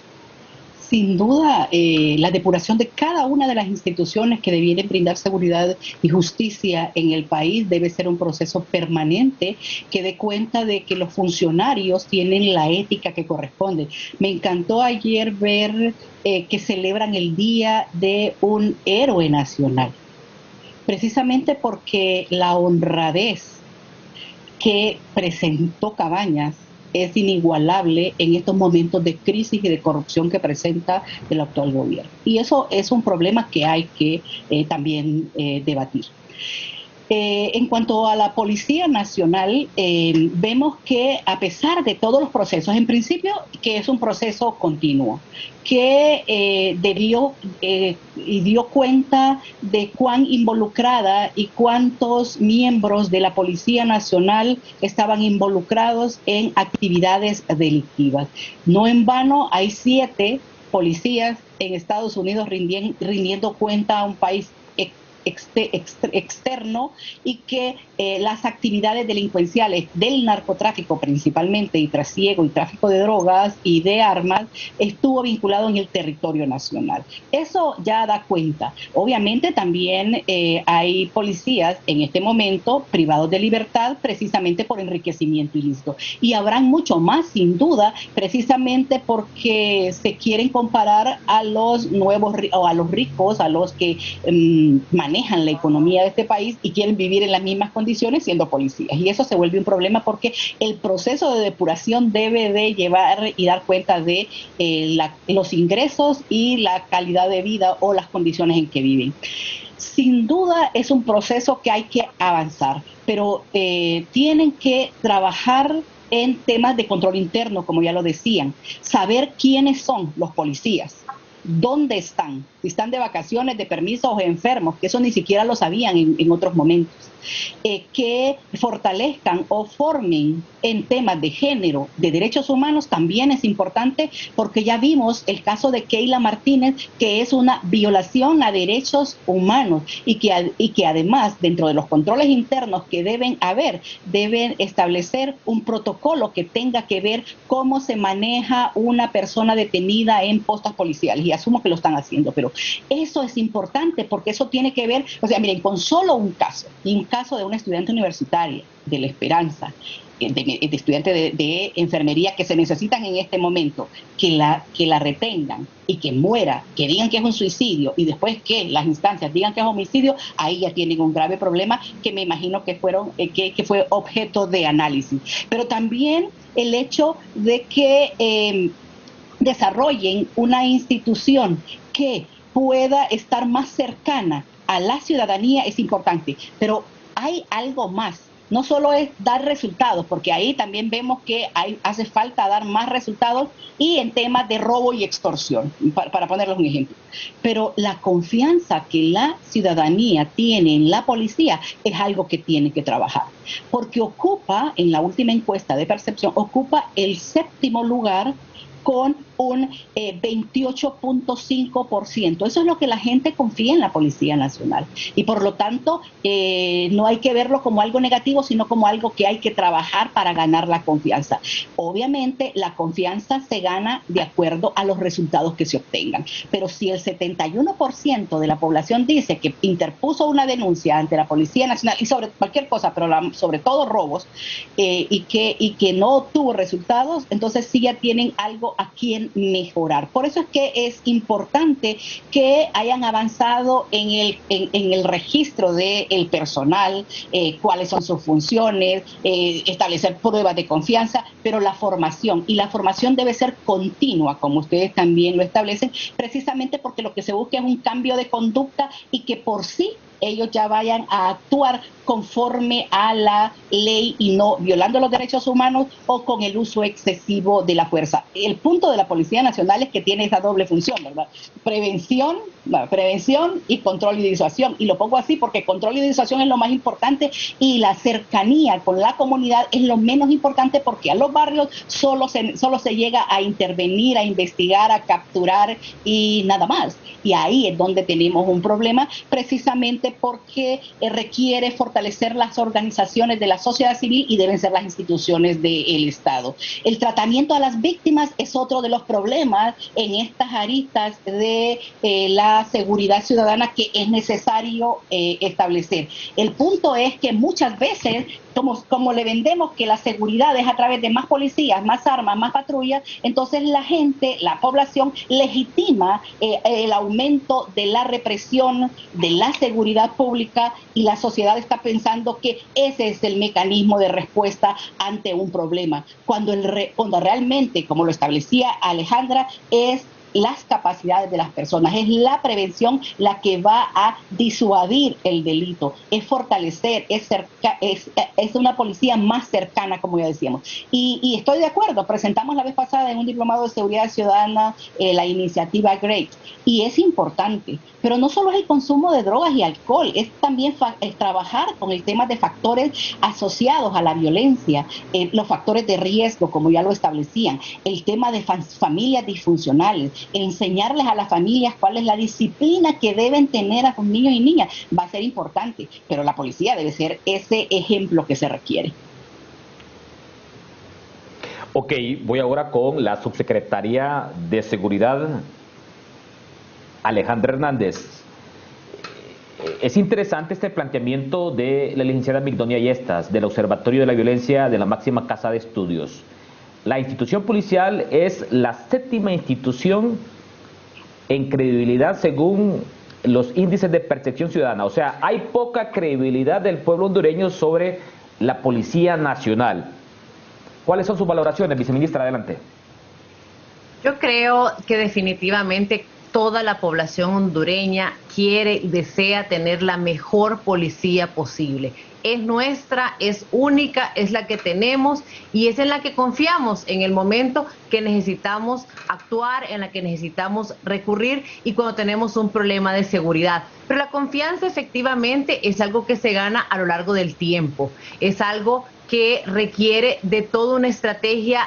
Sin duda, la depuración de cada una de las instituciones que debieren brindar seguridad y justicia en el país debe ser un proceso permanente que dé cuenta de que los funcionarios tienen la ética que corresponde. Me encantó ayer ver que celebran el Día de un Héroe Nacional, precisamente porque la honradez que presentó Cabañas es inigualable en estos momentos de crisis y de corrupción que presenta el actual gobierno. Y eso es un problema que hay que también debatir. En cuanto a la Policía Nacional, vemos que a pesar de todos los procesos, en principio que es un proceso continuo, que y dio cuenta de cuán involucrada y cuántos miembros de la Policía Nacional estaban involucrados en actividades delictivas. No en vano hay 7 policías en Estados Unidos rindiendo cuenta a un país externo, y que las actividades delincuenciales del narcotráfico principalmente, y trasiego y tráfico de drogas y de armas, estuvo vinculado en el territorio nacional. Eso ya da cuenta. Obviamente también hay policías en este momento privados de libertad precisamente por enriquecimiento ilícito, y habrán mucho más sin duda, precisamente porque se quieren comparar a los nuevos o a los ricos, a los que manejan la economía de este país y quieren vivir en las mismas condiciones siendo policías. Y eso se vuelve un problema porque el proceso de depuración debe de llevar y dar cuenta de los ingresos y la calidad de vida o las condiciones en que viven. Sin duda es un proceso que hay que avanzar, pero tienen que trabajar en temas de control interno, como ya lo decían, saber quiénes son los policías, dónde están, si están de vacaciones, de permiso o enfermos, que eso ni siquiera lo sabían en otros momentos, que fortalezcan o formen en temas de género, de derechos humanos, también es importante, porque ya vimos el caso de Keila Martínez, que es una violación a derechos humanos y que además dentro de los controles internos que deben haber, deben establecer un protocolo que tenga que ver cómo se maneja una persona detenida en postas policiales, y asumo que lo están haciendo, pero eso es importante porque eso tiene que ver, o sea, miren, con solo un caso de una estudiante universitaria de La Esperanza, de estudiantes de enfermería que se necesitan en este momento, que la retengan y que muera, que digan que es un suicidio y después que las instancias digan que es homicidio, ahí ya tienen un grave problema que me imagino que fue objeto de análisis. Pero también el hecho de que desarrollen una institución que pueda estar más cercana a la ciudadanía es importante, pero hay algo más. No solo es dar resultados, porque ahí también vemos que hace falta dar más resultados y en temas de robo y extorsión, para ponerles un ejemplo. Pero la confianza que la ciudadanía tiene en la policía es algo que tiene que trabajar, porque ocupa, en la última encuesta de percepción, ocupa el 7º lugar con un 28.5%. Eso es lo que la gente confía en la Policía Nacional. Y por lo tanto, no hay que verlo como algo negativo, sino como algo que hay que trabajar para ganar la confianza. Obviamente, la confianza se gana de acuerdo a los resultados que se obtengan. Pero si el 71% de la población dice que interpuso una denuncia ante la Policía Nacional, y sobre cualquier cosa, pero sobre todo robos, y que no obtuvo resultados, entonces sí ya tienen algo a quién mejorar. Por eso es que es importante que hayan avanzado en el registro del personal, cuáles son sus funciones, establecer pruebas de confianza, pero la formación debe ser continua, como ustedes también lo establecen, precisamente porque lo que se busca es un cambio de conducta y que por sí ellos ya vayan a actuar conforme a la ley y no violando los derechos humanos o con el uso excesivo de la fuerza. El punto de la Policía Nacional es que tiene esa doble función, ¿verdad? Prevención y control y disuasión. Y lo pongo así porque control y disuasión es lo más importante y la cercanía con la comunidad es lo menos importante, porque a los barrios solo se llega a intervenir, a investigar, a capturar y nada más. Y ahí es donde tenemos un problema, precisamente porque requiere fortalecer las organizaciones de la sociedad civil y deben ser las instituciones del Estado. El tratamiento a las víctimas es otro de los problemas en estas aristas de la seguridad ciudadana que es necesario establecer. El punto es que muchas veces, como le vendemos que la seguridad es a través de más policías, más armas, más patrullas, entonces la gente, la población legitima el aumento de la represión, de la seguridad pública, y la sociedad está pensando que ese es el mecanismo de respuesta ante un problema, cuando realmente, como lo establecía Alejandra, es las capacidades de las personas, es la prevención la que va a disuadir el delito, es fortalecer, es una policía más cercana, como ya decíamos. Y estoy de acuerdo, presentamos la vez pasada en un diplomado de seguridad ciudadana la iniciativa GREAT, y es importante, pero no solo es el consumo de drogas y alcohol, es también trabajar con el tema de factores asociados a la violencia, los factores de riesgo, como ya lo establecían, el tema de familias disfuncionales, enseñarles a las familias cuál es la disciplina que deben tener a sus niños y niñas, va a ser importante, pero la policía debe ser ese ejemplo que se requiere. Ok, voy ahora con la subsecretaria de Seguridad, Alejandra Hernández. Es interesante este planteamiento de la licenciada Migdonia Yestas, del Observatorio de la Violencia de la máxima casa de estudios. La institución policial es la séptima institución en credibilidad según los índices de percepción ciudadana. O sea, hay poca credibilidad del pueblo hondureño sobre la Policía Nacional. ¿Cuáles son sus valoraciones, viceministra? Adelante. Yo creo que definitivamente toda la población hondureña quiere y desea tener la mejor policía posible. Es nuestra, es única, es la que tenemos y es en la que confiamos en el momento que necesitamos actuar, en la que necesitamos recurrir y cuando tenemos un problema de seguridad. Pero la confianza efectivamente es algo que se gana a lo largo del tiempo, es algo que requiere de toda una estrategia.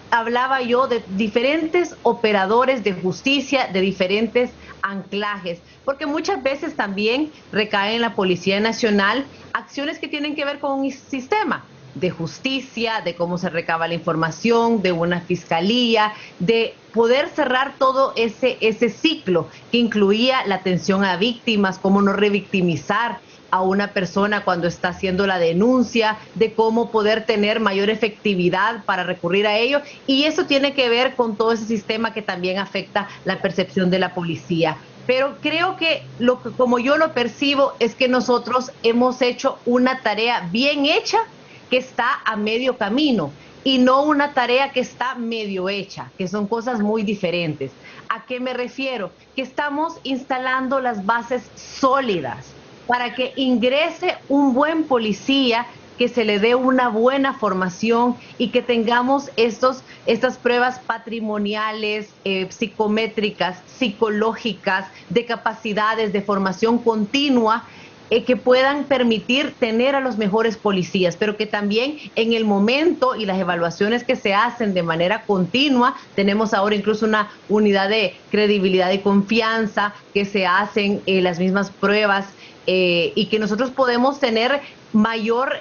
Hablaba yo de diferentes operadores de justicia, de diferentes anclajes, porque muchas veces también recae en la Policía Nacional acciones que tienen que ver con un sistema de justicia, de cómo se recaba la información, de una fiscalía, de poder cerrar todo ese ciclo que incluía la atención a víctimas, cómo no revictimizar a una persona cuando está haciendo la denuncia, de cómo poder tener mayor efectividad para recurrir a ello, y eso tiene que ver con todo ese sistema que también afecta la percepción de la policía. Pero creo que como yo lo percibo es que nosotros hemos hecho una tarea bien hecha que está a medio camino y no una tarea que está medio hecha, que son cosas muy diferentes. ¿A qué me refiero? Que estamos instalando las bases sólidas para que ingrese un buen policía, que se le dé una buena formación y que tengamos estas pruebas patrimoniales, psicométricas, psicológicas, de capacidades, de formación continua, que puedan permitir tener a los mejores policías, pero que también en el momento y las evaluaciones que se hacen de manera continua, tenemos ahora incluso una unidad de credibilidad y confianza, que se hacen las mismas pruebas, y que nosotros podemos tener mayor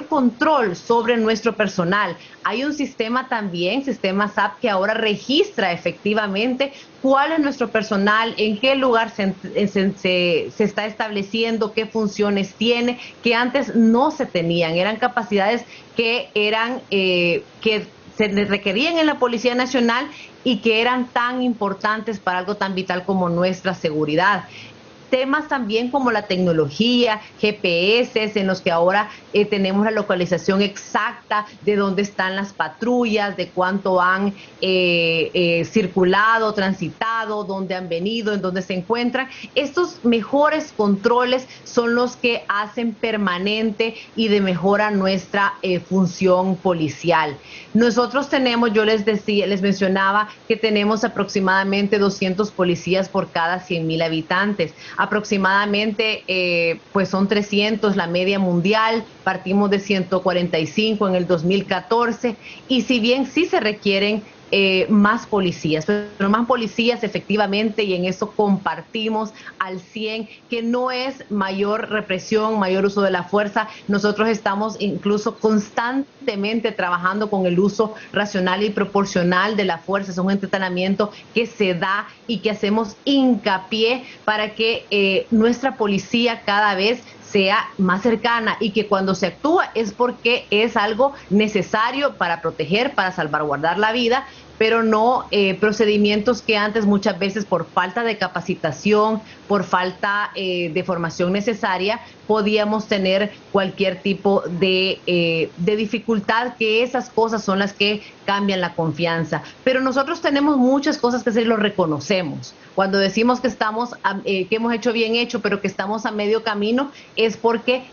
control sobre nuestro personal. Hay un sistema también, sistema SAP, que ahora registra efectivamente cuál es nuestro personal, en qué lugar se está estableciendo, qué funciones tiene, que antes no se tenían. Eran capacidades que se requerían en la Policía Nacional y que eran tan importantes para algo tan vital como nuestra seguridad. Temas también como la tecnología, GPS, en los que ahora tenemos la localización exacta de dónde están las patrullas, de cuánto han circulado, transitado, dónde han venido, en dónde se encuentran. Estos mejores controles son los que hacen permanente y de mejora nuestra función policial. Nosotros tenemos, yo les mencionaba que tenemos aproximadamente 200 policías por cada 100,000 habitantes. Aproximadamente pues son 300 la media mundial, partimos de 145 en el 2014 y si bien sí se requieren más policías, pero más policías efectivamente, y en eso compartimos al 100, que no es mayor represión, mayor uso de la fuerza. Nosotros estamos incluso constantemente trabajando con el uso racional y proporcional de la fuerza. Es un entrenamiento que se da y que hacemos hincapié para que nuestra policía cada vez sea más cercana y que cuando se actúa es porque es algo necesario para proteger, para salvaguardar la vida, pero no procedimientos que antes muchas veces por falta de capacitación, por falta de formación necesaria, podíamos tener cualquier tipo de dificultad, que esas cosas son las que cambian la confianza. Pero nosotros tenemos muchas cosas que hacer y lo reconocemos. Cuando decimos que estamos, que hemos hecho bien hecho, pero que estamos a medio camino, es porque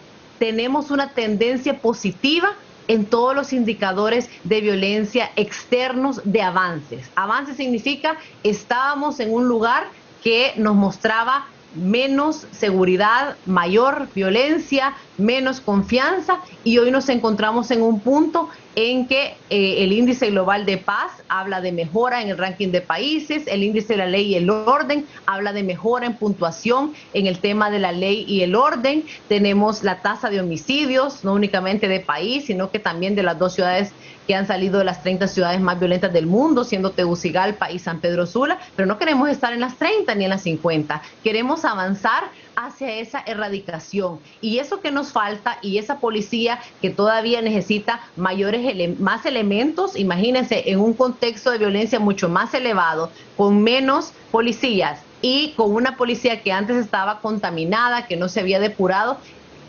tenemos una tendencia positiva en todos los indicadores de violencia externos de avances. Avance significa estábamos en un lugar que nos mostraba menos seguridad, mayor violencia, menos confianza, y hoy nos encontramos en un punto en que el índice global de paz habla de mejora en el ranking de países, el índice de la ley y el orden habla de mejora en puntuación en el tema de la ley y el orden. Tenemos la tasa de homicidios, no únicamente de país, sino que también de las 2 ciudades que han salido de las 30 ciudades más violentas del mundo, siendo Tegucigalpa y San Pedro Sula, pero no queremos estar en las 30 ni en las 50, queremos avanzar hacia esa erradicación. Y eso que nos falta, y esa policía que todavía necesita más elementos, imagínense, en un contexto de violencia mucho más elevado, con menos policías y con una policía que antes estaba contaminada, que no se había depurado,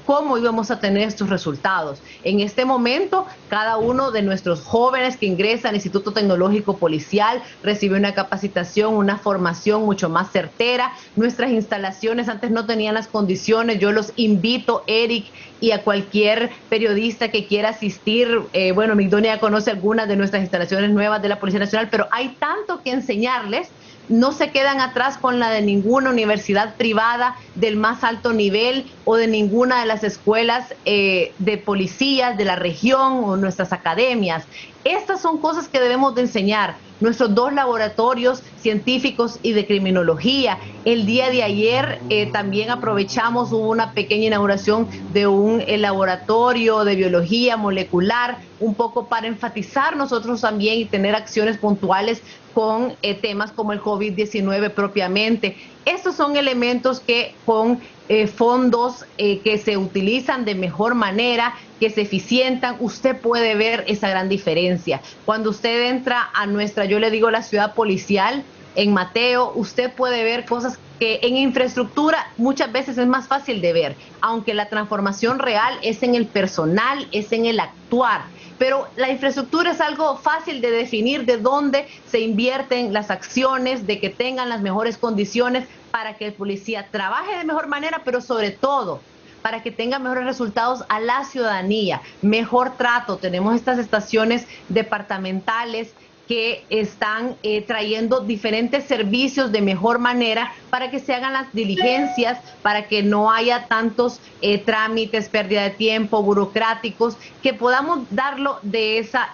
¿cómo íbamos a tener estos resultados? En este momento, cada uno de nuestros jóvenes que ingresan al Instituto Tecnológico Policial recibe una capacitación, una formación mucho más certera. Nuestras instalaciones antes no tenían las condiciones. Yo los invito, Eric, y a cualquier periodista que quiera asistir. Bueno, Migdonia ya conoce algunas de nuestras instalaciones nuevas de la Policía Nacional, pero hay tanto que enseñarles. No se quedan atrás con la de ninguna universidad privada del más alto nivel o de ninguna de las escuelas de policías de la región o nuestras academias. Estas son cosas que debemos de enseñar. Nuestros 2 laboratorios científicos y de criminología. El día de ayer también aprovechamos, hubo una pequeña inauguración de un laboratorio de biología molecular, un poco para enfatizar nosotros también y tener acciones puntuales con temas como el COVID-19 propiamente. Estos son elementos que con fondos que se utilizan de mejor manera, que se eficientan, usted puede ver esa gran diferencia. Cuando usted entra a nuestra, yo le digo, la ciudad policial en Mateo, usted puede ver cosas que en infraestructura muchas veces es más fácil de ver, aunque la transformación real es en el personal, es en el actuar. Pero la infraestructura es algo fácil de definir, de dónde se invierten las acciones, de que tengan las mejores condiciones para que el policía trabaje de mejor manera, pero sobre todo para que tenga mejores resultados a la ciudadanía, mejor trato. Tenemos estas estaciones departamentales que están trayendo diferentes servicios de mejor manera para que se hagan las diligencias, para que no haya tantos trámites, pérdida de tiempo, burocráticos, que podamos darlo de esa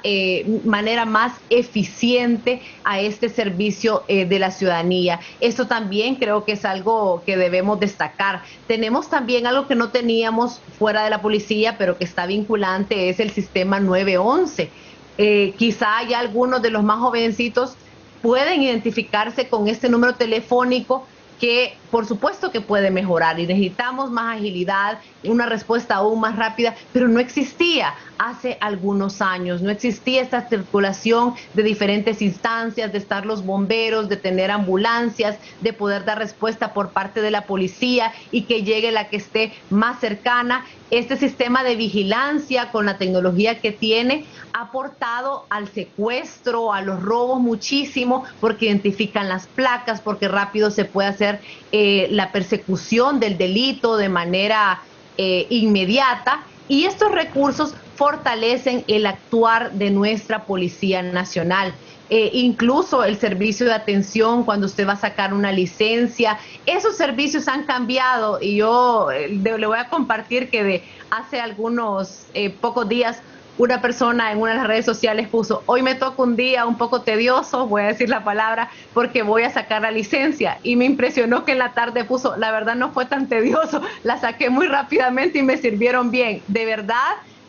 manera más eficiente a este servicio de la ciudadanía. Esto también creo que es algo que debemos destacar. Tenemos también algo que no teníamos fuera de la policía, pero que está vinculante, es el sistema 911. Quizá ya algunos de los más jovencitos pueden identificarse con este número telefónico que por supuesto que puede mejorar y necesitamos más agilidad, una respuesta aún más rápida, pero no existía hace algunos años, no existía esta circulación de diferentes instancias, de estar los bomberos, de tener ambulancias, de poder dar respuesta por parte de la policía y que llegue la que esté más cercana. Este sistema de vigilancia con la tecnología que tiene ha aportado al secuestro, a los robos muchísimo, porque identifican las placas, porque rápido se puede hacer la persecución del delito de manera inmediata, y estos recursos fortalecen el actuar de nuestra Policía Nacional. Incluso el servicio de atención cuando usted va a sacar una licencia, esos servicios han cambiado, y yo le voy a compartir que de hace algunos pocos días una persona en una de las redes sociales puso: hoy me toca un día un poco tedioso, voy a decir la palabra, porque voy a sacar la licencia, y me impresionó que en la tarde puso: la verdad no fue tan tedioso, la saqué muy rápidamente y me sirvieron bien. De verdad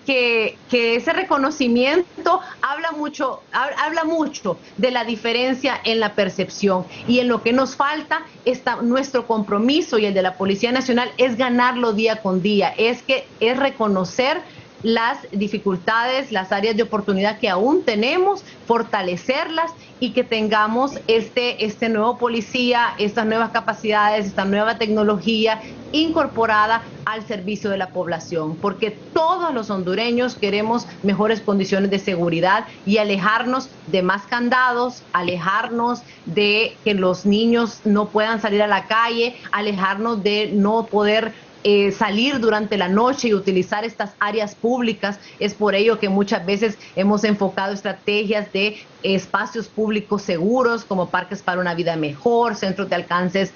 que ese reconocimiento habla mucho de la diferencia en la percepción, y en lo que nos falta está nuestro compromiso, y el de la Policía Nacional es ganarlo día con día, es reconocer las dificultades, las áreas de oportunidad que aún tenemos, fortalecerlas, y que tengamos este nuevo policía, estas nuevas capacidades, esta nueva tecnología incorporada al servicio de la población, porque todos los hondureños queremos mejores condiciones de seguridad y alejarnos de más candados, alejarnos de que los niños no puedan salir a la calle, alejarnos de no poder salir durante la noche y utilizar estas áreas públicas. Es por ello que muchas veces hemos enfocado estrategias de espacios públicos seguros, como Parques para una Vida Mejor, centros de alcances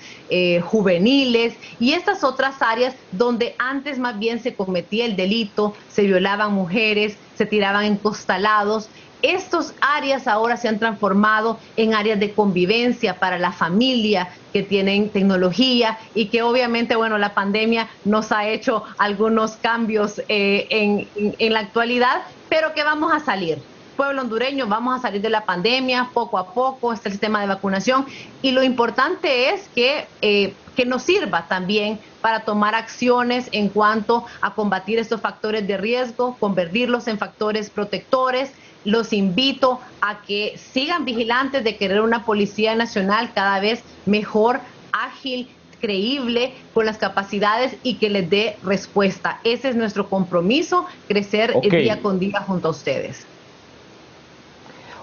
juveniles, y estas otras áreas donde antes más bien se cometía el delito, se violaban mujeres, se tiraban encostalados. Estas áreas ahora se han transformado en áreas de convivencia para la familia, que tienen tecnología, y que obviamente, bueno, la pandemia nos ha hecho algunos cambios en la actualidad, pero que vamos a salir. Pueblo hondureño, vamos a salir de la pandemia poco a poco, está el sistema de vacunación, y lo importante es que nos sirva también para tomar acciones en cuanto a combatir estos factores de riesgo, convertirlos en factores protectores. Los invito a que sigan vigilantes de querer una Policía Nacional cada vez mejor, ágil, creíble, con las capacidades, y que les dé respuesta. Ese es nuestro compromiso, crecer día con día junto a ustedes.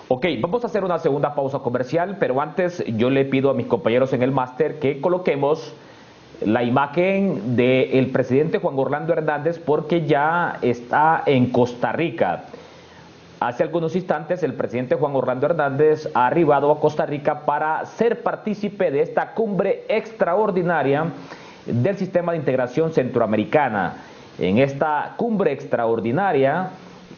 Ok, vamos a hacer una segunda pausa comercial, pero antes yo le pido a mis compañeros en el máster que coloquemos la imagen del presidente Juan Orlando Hernández, porque ya está en Costa Rica. Hace algunos instantes el presidente Juan Orlando Hernández ha arribado a Costa Rica para ser partícipe de esta cumbre extraordinaria del Sistema de Integración Centroamericana. En esta cumbre extraordinaria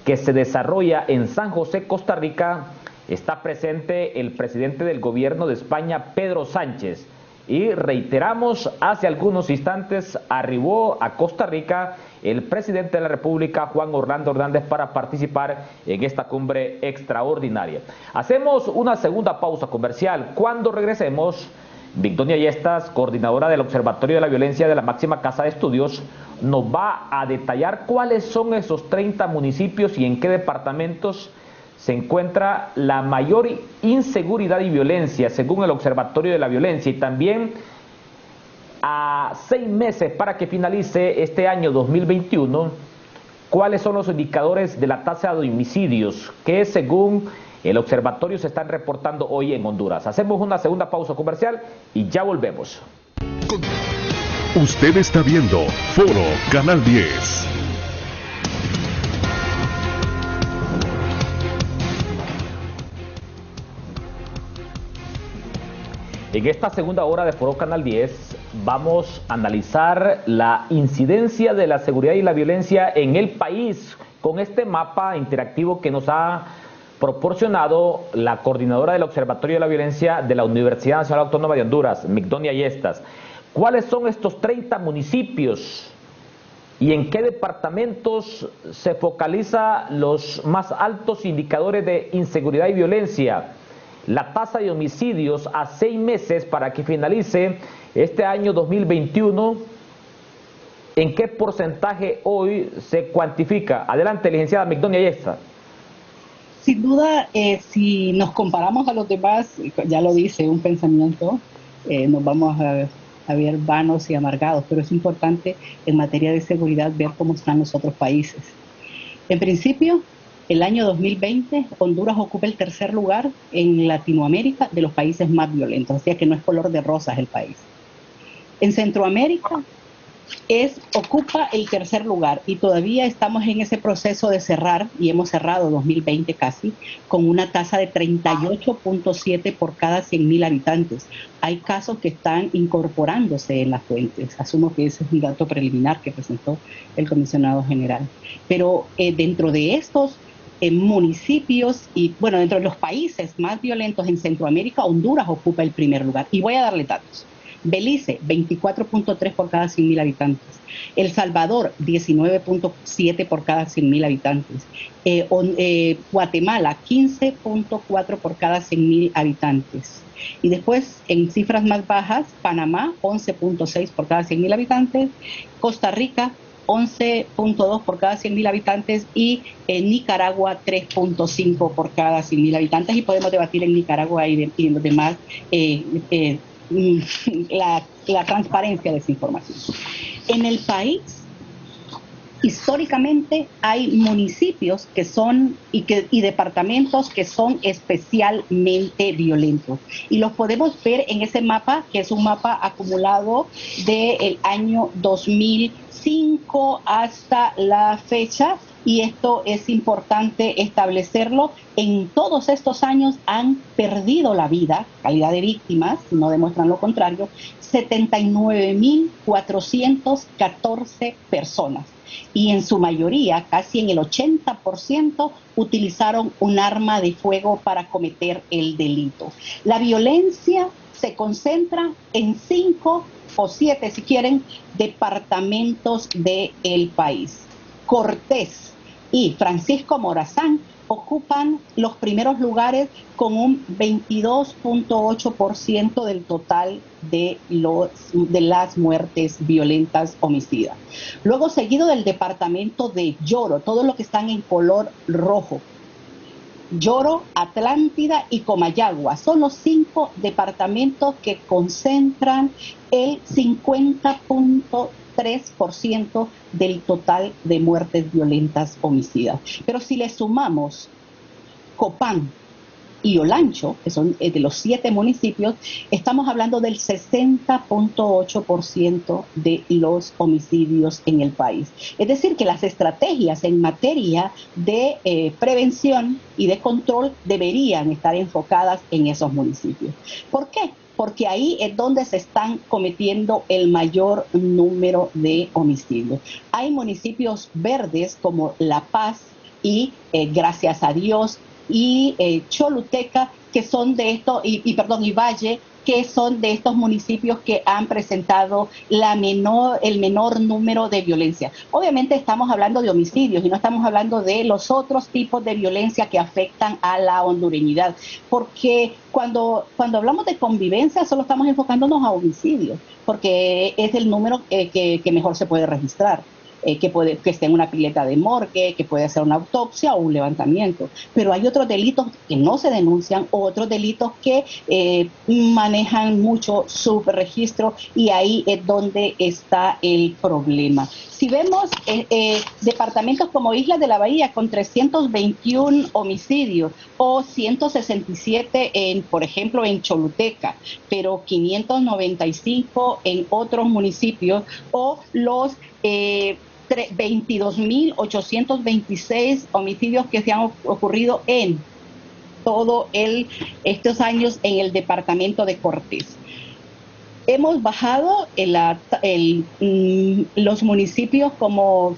que se desarrolla en San José, Costa Rica, está presente el presidente del gobierno de España, Pedro Sánchez. Y reiteramos, hace algunos instantes arribó a Costa Rica el presidente de la República, Juan Orlando Hernández, para participar en esta cumbre extraordinaria. Hacemos una segunda pausa comercial. Cuando regresemos, Victoria Yestas, coordinadora del Observatorio de la Violencia de la Máxima Casa de Estudios, nos va a detallar cuáles son esos 30 municipios y en qué departamentos se encuentra la mayor inseguridad y violencia según el Observatorio de la Violencia, y también a 6 meses para que finalice este año 2021, cuáles son los indicadores de la tasa de homicidios que según el observatorio se están reportando hoy en Honduras. Hacemos una segunda pausa comercial y ya volvemos. Usted está viendo Foro Canal 10. En esta segunda hora de Foro Canal 10 vamos a analizar la incidencia de la seguridad y la violencia en el país con este mapa interactivo que nos ha proporcionado la coordinadora del Observatorio de la Violencia de la Universidad Nacional Autónoma de Honduras, Migdonia Yestas. ¿Cuáles son estos 30 municipios y en qué departamentos se focaliza los más altos indicadores de inseguridad y violencia? la tasa de homicidios a 6 meses para que finalice este año 2021. ¿En qué porcentaje hoy se cuantifica? Adelante, licenciada Migdonia Ayesta. Sin duda, si nos comparamos a los demás, ya lo dice un pensamiento, nos vamos a ver vanos y amargados, pero es importante en materia de seguridad ver cómo están los otros países. En principio, el año 2020, Honduras ocupa el 3er lugar en Latinoamérica de los países más violentos, o sea que no es color de rosas el país. En Centroamérica ocupa el 3er lugar y todavía estamos en ese proceso de cerrar, y hemos cerrado 2020 casi, con una tasa de 38.7 por cada 100.000 habitantes. Hay casos que están incorporándose en las fuentes. Asumo que ese es un dato preliminar que presentó el comisionado general. Pero dentro de estos municipios y, bueno, dentro de los países más violentos en Centroamérica, Honduras ocupa el 1er lugar. Y voy a darle datos. Belice, 24.3 por cada 100.000 habitantes. El Salvador, 19.7 por cada 100.000 habitantes. Guatemala, 15.4 por cada 100.000 habitantes. Y después, en cifras más bajas, Panamá, 11.6 por cada 100.000 habitantes. Costa Rica, 11.2 por cada 100.000 habitantes. Y Nicaragua, 3.5 por cada 100.000 habitantes. Y podemos debatir en Nicaragua y en los demás la transparencia de esa información. En el país, históricamente, hay municipios que son y departamentos que son especialmente violentos. Y los podemos ver en ese mapa, que es un mapa acumulado del año 2005 hasta la fecha. Y esto es importante establecerlo. En todos estos años han perdido la vida, calidad de víctimas, no demuestran lo contrario, 79.414 personas. Y en su mayoría, casi en el 80%, utilizaron un arma de fuego para cometer el delito. La violencia se concentra en 5 o 7, si quieren, departamentos del país. Cortés y Francisco Morazán ocupan los primeros lugares con un 22.8% del total de las muertes violentas homicidas. Luego seguido del departamento de Yoro, todos los que están en color rojo. Yoro, Atlántida y Comayagua son los 5 departamentos que concentran el 50.3% del total de muertes violentas homicidas. Pero si le sumamos Copán y Olancho, que son de los 7 municipios, estamos hablando del 60.8% de los homicidios en el país. Es decir, que las estrategias en materia de prevención y de control deberían estar enfocadas en esos municipios. ¿Por qué? Porque ahí es donde se están cometiendo el mayor número de homicidios. Hay municipios verdes como La Paz y gracias a Dios y Choluteca, que son de estos, y Valle, que son de estos municipios que han presentado el menor número de violencia. Obviamente estamos hablando de homicidios y no estamos hablando de los otros tipos de violencia que afectan a la hondureñidad, porque cuando hablamos de convivencia solo estamos enfocándonos a homicidios, porque es el número que mejor se puede registrar. Que esté en una pileta de morgue, que puede hacer una autopsia o un levantamiento. Pero hay otros delitos que no se denuncian, otros delitos que manejan mucho su registro, y ahí es donde está el problema. Si vemos departamentos como Islas de la Bahía con 321 homicidios o 167 por ejemplo en Choluteca, pero 595 en otros municipios, o los 22.826 homicidios que se han ocurrido en todos estos años en el departamento de Cortés. Hemos bajado los municipios como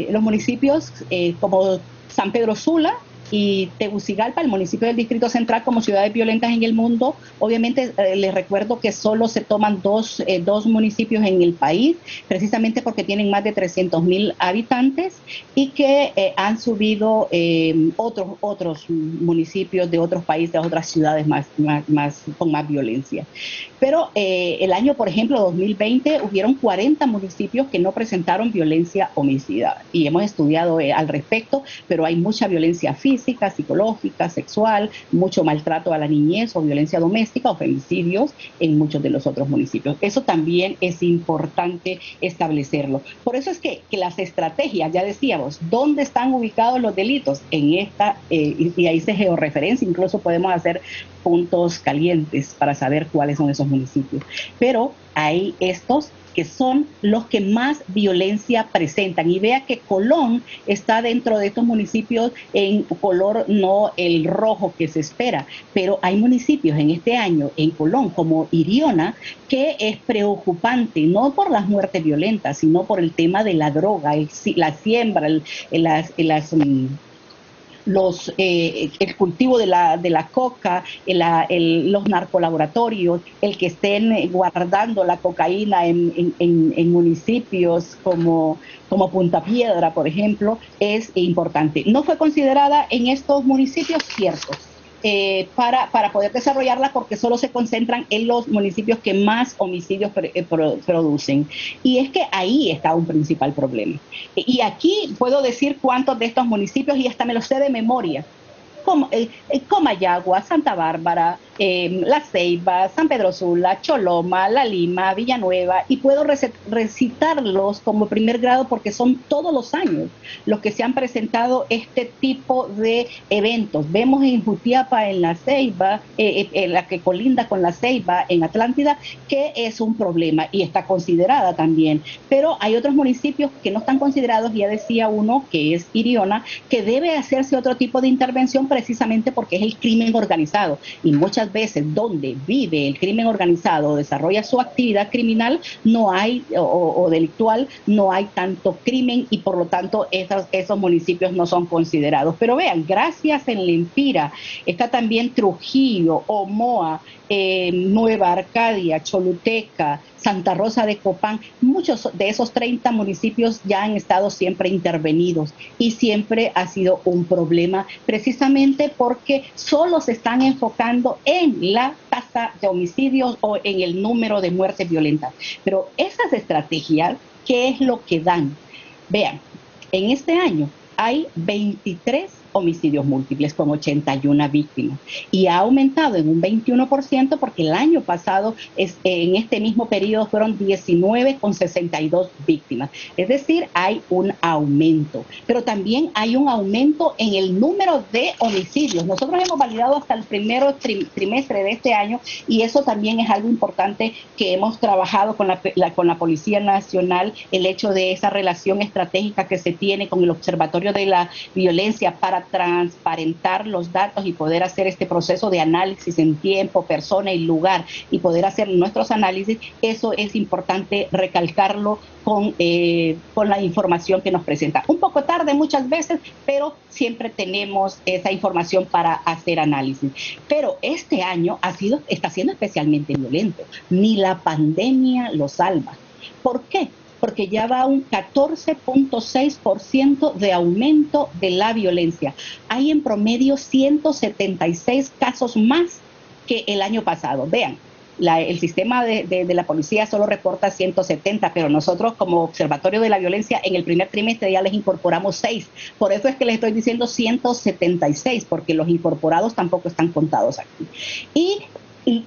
los municipios como San Pedro Sula, y Tegucigalpa, el municipio del Distrito Central, como ciudades violentas en el mundo. Obviamente les recuerdo que solo se toman dos municipios en el país, precisamente porque tienen más de 300,000 habitantes y que han subido otros municipios de otros países, otras ciudades con más violencia. Pero el año, por ejemplo, 2020, hubieron 40 municipios que no presentaron violencia homicida y hemos estudiado al respecto, pero hay mucha violencia física, psicológica, sexual, mucho maltrato a la niñez o violencia doméstica o femicidios en muchos de los otros municipios. Eso también es importante establecerlo. Por eso es que las estrategias, ya decíamos, ¿dónde están ubicados los delitos? En esta, y ahí se georreferencia, incluso podemos hacer puntos calientes para saber cuáles son esos municipios. Pero hay estos que son los que más violencia presentan. Y vea que Colón está dentro de estos municipios en color, no el rojo que se espera, pero hay municipios en este año en Colón, como Iriona, que es preocupante, no por las muertes violentas, sino por el tema de la droga, la siembra, el cultivo de la coca, los narcolaboratorios, el que estén guardando la cocaína en municipios como Punta Piedra, por ejemplo, es importante. No fue considerada en estos municipios, cierto, para poder desarrollarla, porque solo se concentran en los municipios que más homicidios producen. Y es que ahí está un principal problema. Y aquí puedo decir cuántos de estos municipios, y hasta me los sé de memoria, como Comayagua, Santa Bárbara, La Ceiba, San Pedro Sula, Choloma, La Lima, Villanueva, y puedo recitarlos como primer grado porque son todos los años los que se han presentado este tipo de eventos. Vemos en Jutiapa, en La Ceiba, en la que colinda con La Ceiba, en Atlántida, que es un problema y está considerada también. Pero hay otros municipios que no están considerados, ya decía uno, que es Iriona, que debe hacerse otro tipo de intervención precisamente porque es el crimen organizado, y muchas veces donde vive el crimen organizado, desarrolla su actividad criminal, no hay o delictual, no hay tanto crimen, y por lo tanto esos municipios no son considerados. Pero vean, gracias en Lempira está también Trujillo, Omoa, Nueva Arcadia, Choluteca, Santa Rosa de Copán. Muchos de esos 30 municipios ya han estado siempre intervenidos y siempre ha sido un problema, precisamente porque solo se están enfocando en la tasa de homicidios o en el número de muertes violentas. Pero esas estrategias, ¿qué es lo que dan? Vean, en este año hay 23 homicidios múltiples con 81 víctimas y ha aumentado en un 21% porque el año pasado en este mismo periodo fueron 19 con 62 víctimas. Es decir, hay un aumento, pero también hay un aumento en el número de homicidios. Nosotros hemos validado hasta el primer trimestre de este año y eso también es algo importante que hemos trabajado con la Policía Nacional, el hecho de esa relación estratégica que se tiene con el Observatorio de la Violencia para transparentar los datos y poder hacer este proceso de análisis en tiempo, persona y lugar y poder hacer nuestros análisis. Eso es importante recalcarlo con la información que nos presenta. Un poco tarde muchas veces, pero siempre tenemos esa información para hacer análisis. Pero este año está siendo especialmente violento. Ni la pandemia lo salva. ¿Por qué? Porque ya va un 14.6% de aumento de la violencia. Hay en promedio 176 casos más que el año pasado. Vean, el sistema de la policía solo reporta 170, pero nosotros como Observatorio de la Violencia en el primer trimestre ya les incorporamos 6. Por eso es que les estoy diciendo 176, porque los incorporados tampoco están contados aquí. Y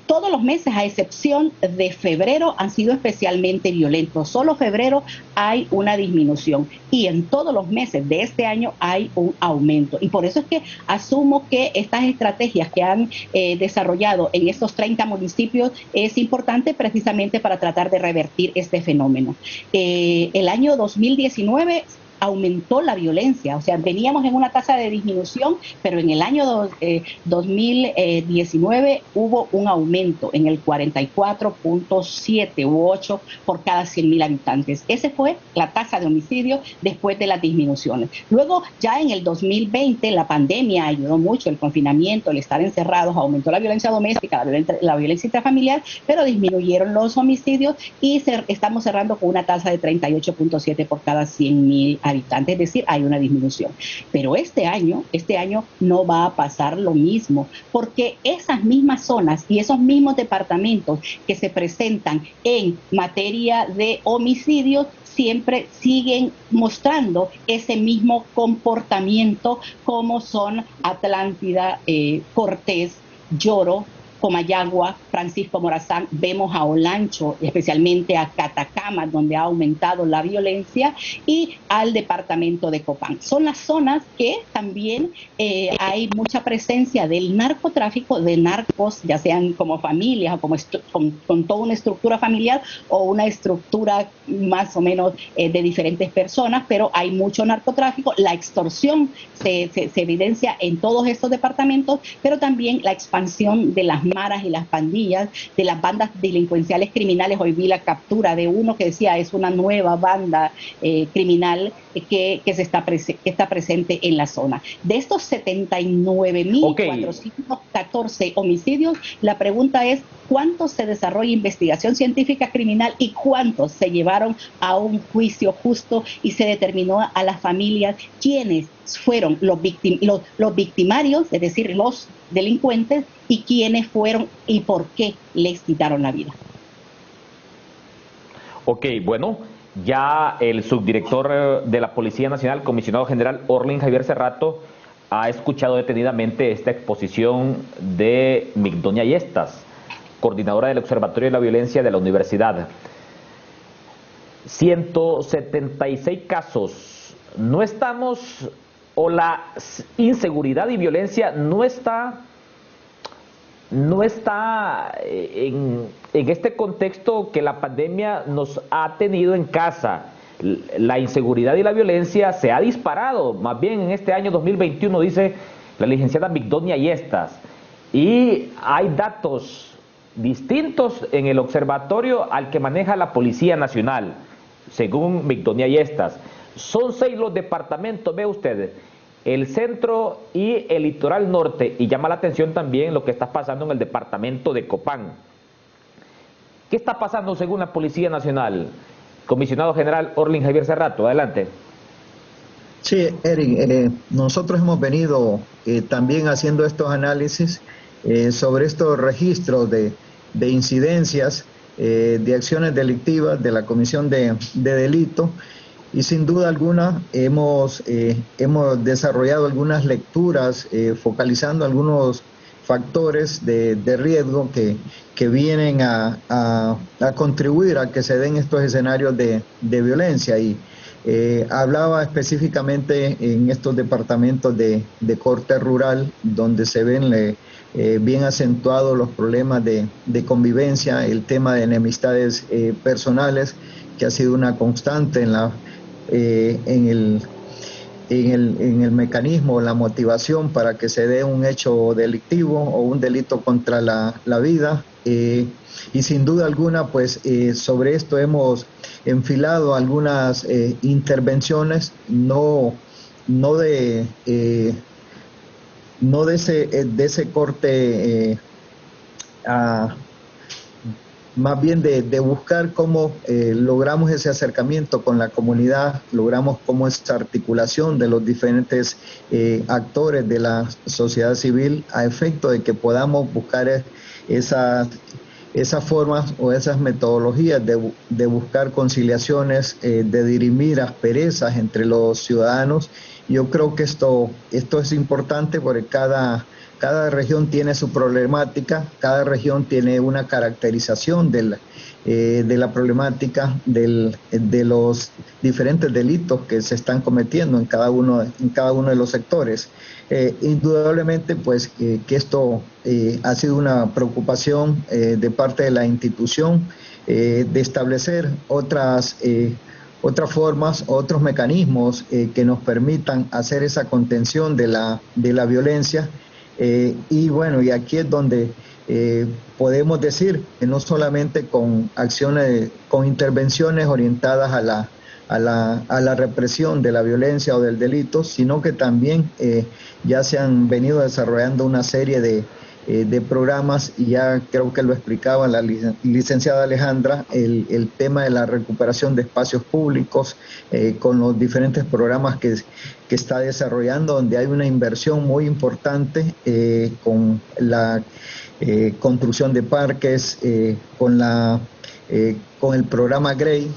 todos los meses, a excepción de febrero, han sido especialmente violentos. Solo febrero hay una disminución y en todos los meses de este año hay un aumento. Y por eso es que asumo que estas estrategias que han desarrollado en estos 30 municipios es importante precisamente para tratar de revertir este fenómeno. El año 2019 aumentó la violencia. O sea, veníamos en una tasa de disminución, pero en el año 2019 hubo un aumento en el 44.7 u 8 por cada 100.000 habitantes. Esa fue la tasa de homicidio después de las disminuciones. Luego, ya en el 2020, la pandemia ayudó mucho, el confinamiento, el estar encerrados, aumentó la violencia doméstica, la violencia intrafamiliar, pero disminuyeron los homicidios y estamos cerrando con una tasa de 38.7 por cada 100.000 habitantes, es decir, hay una disminución. Pero este año no va a pasar lo mismo, porque esas mismas zonas y esos mismos departamentos que se presentan en materia de homicidios siempre siguen mostrando ese mismo comportamiento, como son Atlántida, Cortés, Lloro, Comayagua, Francisco Morazán, vemos a Olancho, especialmente a Catacama, donde ha aumentado la violencia, y al departamento de Copán. Son las zonas que también hay mucha presencia del narcotráfico, de narcos, ya sean como familias o como con toda una estructura familiar o una estructura más o menos de diferentes personas, pero hay mucho narcotráfico. La extorsión se evidencia en todos estos departamentos, pero también la expansión de las maras y las pandillas, de las bandas delincuenciales criminales. Hoy vi la captura de uno que decía es una nueva banda criminal que está presente en la zona. De estos 79.414 homicidios, la pregunta es ¿cuántos se desarrolla investigación científica criminal y cuántos se llevaron a un juicio justo y se determinó a las familias quiénes fueron los victimarios, es decir, los delincuentes, y quiénes fueron y por qué les quitaron la vida? Ok, bueno, ya el subdirector de la Policía Nacional, comisionado general Orlin Javier Cerrato, ha escuchado detenidamente esta exposición de Migdonia Yestas, coordinadora del Observatorio de la Violencia de la Universidad. 176 casos. No estamos, o la inseguridad y violencia no está en este contexto que la pandemia nos ha tenido en casa. La inseguridad y la violencia se ha disparado, más bien en este año 2021, dice la licenciada Migdonia Yestas. Y hay datos distintos en el observatorio al que maneja la Policía Nacional, según Migdonia Yestas. Son 6 los departamentos, ve usted, el centro y el litoral norte, y llama la atención también lo que está pasando en el departamento de Copán. ¿Qué está pasando según la Policía Nacional? Comisionado general Orlin Javier Cerrato, adelante. Sí, Eric, nosotros hemos venido también haciendo estos análisis sobre estos registros de incidencias, de acciones delictivas de la comisión de delito, y sin duda alguna hemos desarrollado algunas lecturas focalizando algunos factores de riesgo que vienen a contribuir a que se den estos escenarios de violencia. Y hablaba específicamente en estos departamentos de corte rural, donde se ven bien acentuados los problemas de convivencia, el tema de enemistades personales, que ha sido una constante en el mecanismo, la motivación para que se dé un hecho delictivo o un delito contra la vida. Y sin duda alguna, pues sobre esto hemos enfilado algunas intervenciones, no de ese corte, más bien de buscar cómo logramos ese acercamiento con la comunidad, logramos cómo esa articulación de los diferentes actores de la sociedad civil, a efecto de que podamos buscar esas formas o esas metodologías de buscar conciliaciones, de dirimir asperezas entre los ciudadanos. Yo creo que esto es importante porque cada región tiene su problemática, cada región tiene una caracterización de la problemática de los diferentes delitos que se están cometiendo en cada uno de los sectores. Indudablemente, pues, que esto ha sido una preocupación de parte de la institución, de establecer otras otras formas, otros mecanismos que nos permitan hacer esa contención de la violencia. Y bueno, y aquí es donde podemos decir que no solamente con acciones, con intervenciones orientadas a la represión de la violencia o del delito, sino que también ya se han venido desarrollando una serie de programas, y ya creo que lo explicaba la licenciada Alejandra, el tema de la recuperación de espacios públicos con los diferentes programas que está desarrollando, donde hay una inversión muy importante con la construcción de parques, con el programa GREY,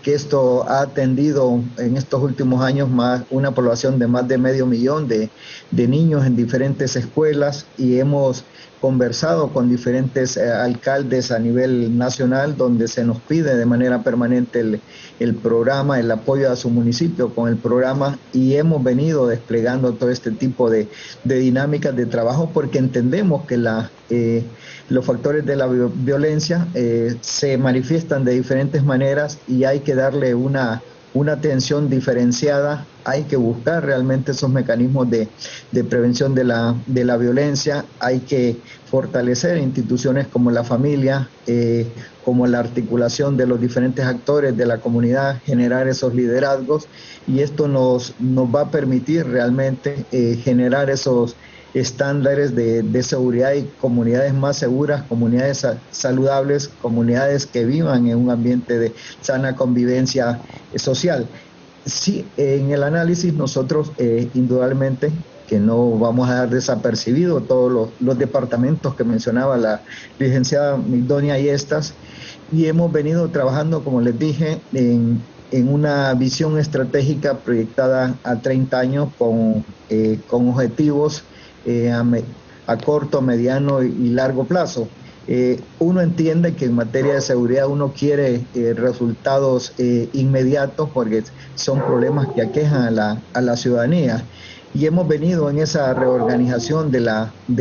que esto ha atendido en estos últimos años una población de más de 500,000 de niños en diferentes escuelas, y hemos conversado con diferentes alcaldes a nivel nacional, donde se nos pide de manera permanente el programa, el apoyo a su municipio con el programa, y hemos venido desplegando todo este tipo de dinámicas de trabajo, porque entendemos que los factores de la violencia se manifiestan de diferentes maneras, y hay que darle una atención diferenciada. Hay que buscar realmente esos mecanismos de prevención de la violencia. Hay que fortalecer instituciones como la familia, como la articulación de los diferentes actores de la comunidad, generar esos liderazgos, y esto nos va a permitir realmente generar esos estándares de seguridad y comunidades más seguras, comunidades saludables, comunidades que vivan en un ambiente de sana convivencia social. Sí, en el análisis nosotros indudablemente que no vamos a dar desapercibido todos los departamentos que mencionaba la licenciada Migdonia Ayestas, y hemos venido trabajando, como les dije, en una visión estratégica proyectada a 30 años con objetivos a corto, mediano y largo plazo. Uno entiende que en materia de seguridad uno quiere resultados inmediatos, porque son problemas que aquejan a la ciudadanía, y hemos venido en esa reorganización de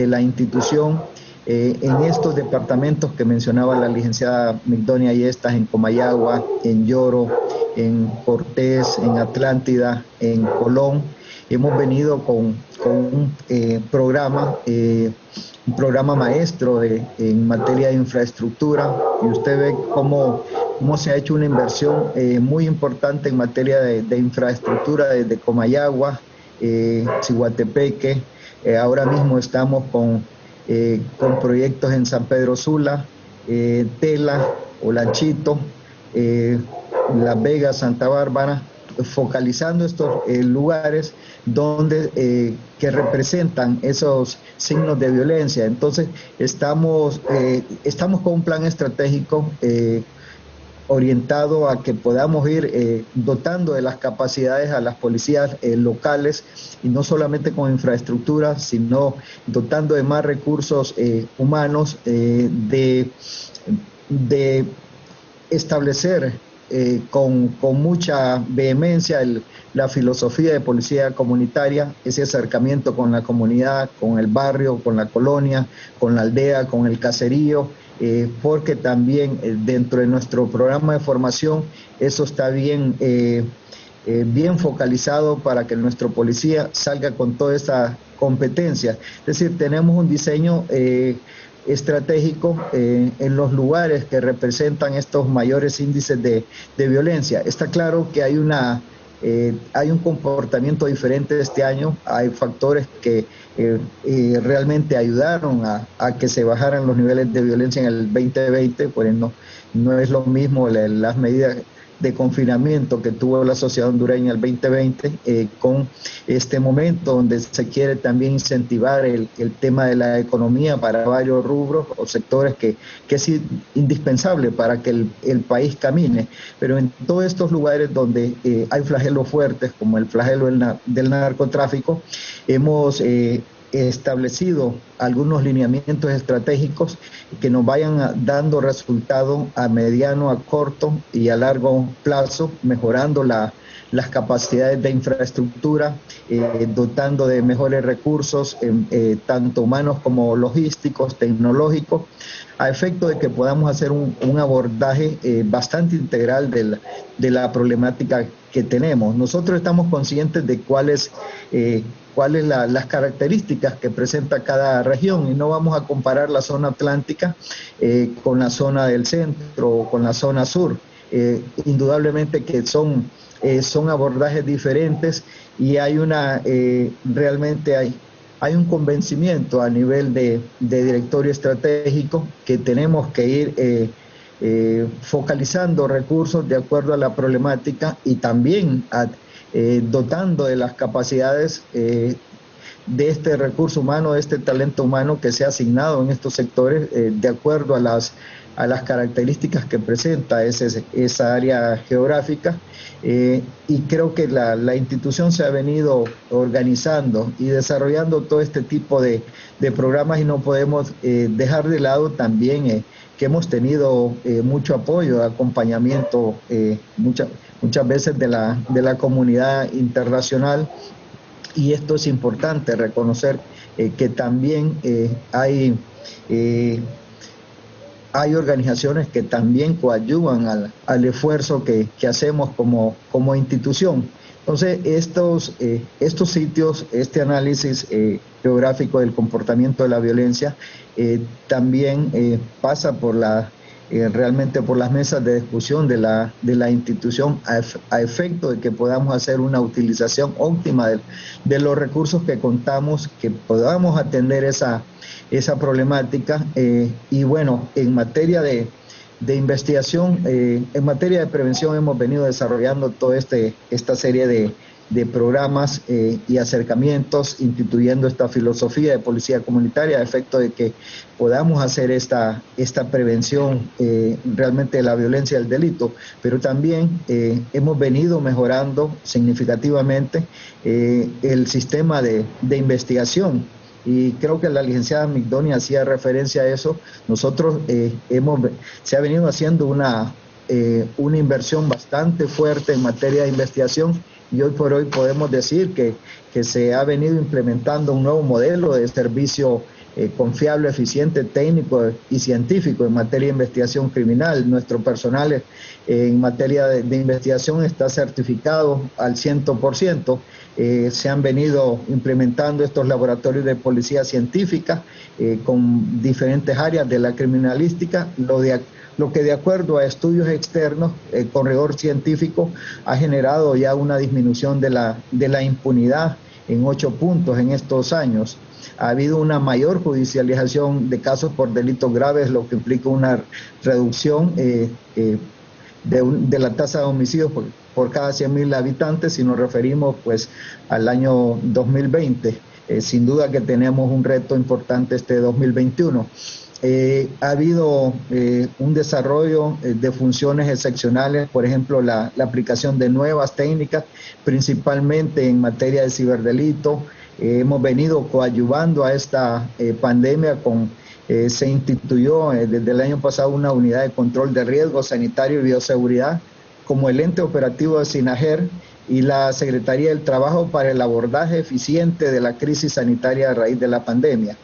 la institución en estos departamentos que mencionaba la licenciada Migdonia Ayestas, en Comayagua, en Yoro, en Cortés, en Atlántida, en Colón. Hemos venido con un programa maestro en materia de infraestructura, y usted ve cómo se ha hecho una inversión muy importante en materia de infraestructura desde Comayagua, Ciguatepeque. Ahora mismo estamos con proyectos en San Pedro Sula, Tela, Olanchito, Las Vegas, Santa Bárbara, focalizando estos lugares donde que representan esos signos de violencia. Entonces estamos con un plan estratégico orientado a que podamos ir dotando de las capacidades a las policías locales, y no solamente con infraestructura, sino dotando de más recursos humanos, de establecer con mucha vehemencia la filosofía de policía comunitaria, ese acercamiento con la comunidad, con el barrio, con la colonia, con la aldea, con el caserío, porque también dentro de nuestro programa de formación eso está bien focalizado para que nuestro policía salga con toda esa competencia. Es decir, tenemos un diseño estratégico en los lugares que representan estos mayores índices de violencia. Está claro que hay un comportamiento diferente este año. Hay factores que realmente ayudaron a que se bajaran los niveles de violencia en el 2020, pues no es lo mismo las medidas de confinamiento que tuvo la sociedad hondureña el 2020 con este momento donde se quiere también incentivar el tema de la economía para varios rubros o sectores que es indispensable para que el país camine. Pero en todos estos lugares donde hay flagelos fuertes como el flagelo del narcotráfico, hemos establecido algunos lineamientos estratégicos que nos vayan dando resultado a mediano, a corto y a largo plazo, mejorando las capacidades de infraestructura, dotando de mejores recursos, tanto humanos como logísticos, tecnológicos, a efecto de que podamos hacer un abordaje bastante integral de la problemática que tenemos. Nosotros estamos conscientes de cuáles las características que presenta cada región, y no vamos a comparar la zona atlántica con la zona del centro o con la zona sur. Indudablemente que son abordajes diferentes, y hay realmente hay un convencimiento a nivel de directorio estratégico que tenemos que ir focalizando recursos de acuerdo a la problemática, y también dotando de las capacidades de este recurso humano, de este talento humano que se ha asignado en estos sectores de acuerdo a las características que presenta esa área geográfica. Y creo que la institución se ha venido organizando y desarrollando todo este tipo de programas, y no podemos dejar de lado también que hemos tenido mucho apoyo, acompañamiento muchas veces de la comunidad internacional, y esto es importante reconocer que también hay organizaciones que también coadyuvan al esfuerzo que hacemos como institución. Entonces, estos sitios, este análisis geográfico del comportamiento de la violencia también pasa realmente por las mesas de discusión de la institución, a efecto de que podamos hacer una utilización óptima de los recursos que contamos, que podamos atender esa problemática. Y bueno, en materia de investigación, en materia de prevención, hemos venido desarrollando toda esta serie de programas y acercamientos, instituyendo esta filosofía de policía comunitaria, a efecto de que podamos hacer esta prevención realmente de la violencia y el delito. Pero también hemos venido mejorando significativamente el sistema de investigación, y creo que la licenciada Migdonia hacía referencia a eso. Nosotros se ha venido haciendo una inversión bastante fuerte en materia de investigación, y hoy por hoy podemos decir que se ha venido implementando un nuevo modelo de servicio confiable, eficiente, técnico y científico en materia de investigación criminal. Nuestro personal en materia de investigación está certificado al 100%. Se han venido implementando estos laboratorios de policía científica con diferentes áreas de la criminalística, lo que de acuerdo a estudios externos con rigor científico ha generado ya una disminución de la impunidad en 8 puntos en estos años. Ha habido una mayor judicialización de casos por delitos graves, lo que implica una reducción de la tasa de homicidios por cada 100.000 habitantes, si nos referimos pues al año 2020. Sin duda que tenemos un reto importante este 2021. Ha habido un desarrollo de funciones excepcionales, por ejemplo, la aplicación de nuevas técnicas, principalmente en materia de ciberdelito. Hemos venido coadyuvando a esta pandemia se instituyó desde el año pasado una unidad de control de riesgo sanitario y bioseguridad como el ente operativo de SINAGER y la Secretaría del Trabajo para el abordaje eficiente de la crisis sanitaria a raíz de la pandemia.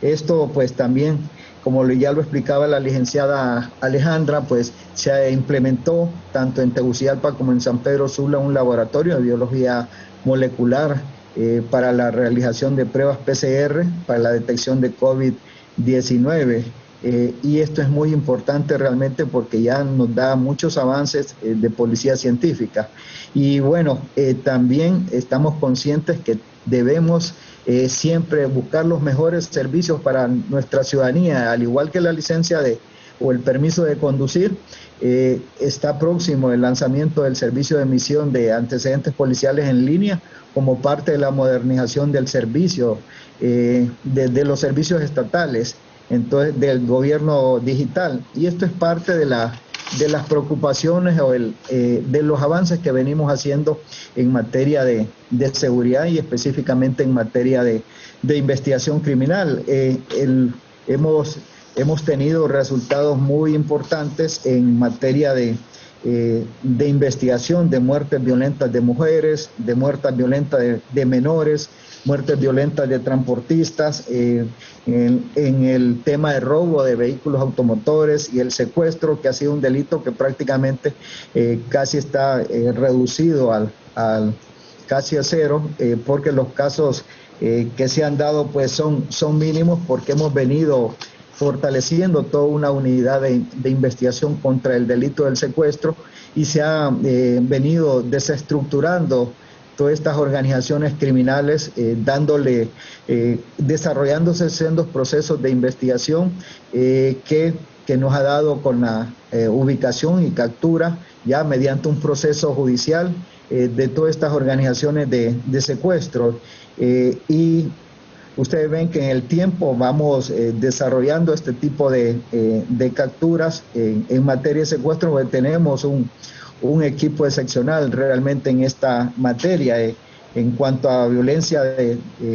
Esto pues también, como ya lo explicaba la licenciada Alejandra, pues se implementó tanto en Tegucigalpa como en San Pedro Sula un laboratorio de biología molecular para la realización de pruebas PCR para la detección de COVID-19. Y esto es muy importante realmente porque ya nos da muchos avances de policía científica. Y bueno, también estamos conscientes que debemos siempre buscar los mejores servicios para nuestra ciudadanía, al igual que la licencia o el permiso de conducir. Está próximo el lanzamiento del servicio de emisión de antecedentes policiales en línea como parte de la modernización del servicio, de los servicios estatales. entonces del gobierno digital. Y esto es parte de las preocupaciones o de los avances que venimos haciendo en materia de seguridad y específicamente en materia de investigación criminal. Hemos tenido resultados muy importantes en materia de investigación de muertes violentas de mujeres, de muertes violentas de menores, muertes violentas de transportistas, en el tema de robo de vehículos automotores y el secuestro, que ha sido un delito que prácticamente casi está reducido casi a cero, porque los casos que se han dado pues son mínimos, porque hemos venido fortaleciendo toda una unidad de investigación contra el delito del secuestro y se ha venido desestructurando todas estas organizaciones criminales, desarrollándose sendos procesos de investigación que nos ha dado con la ubicación y captura ya mediante un proceso judicial de todas estas organizaciones de secuestro. Y ustedes ven que en el tiempo vamos desarrollando este tipo de capturas en materia de secuestro, porque tenemos un equipo excepcional realmente en esta materia. En cuanto a violencia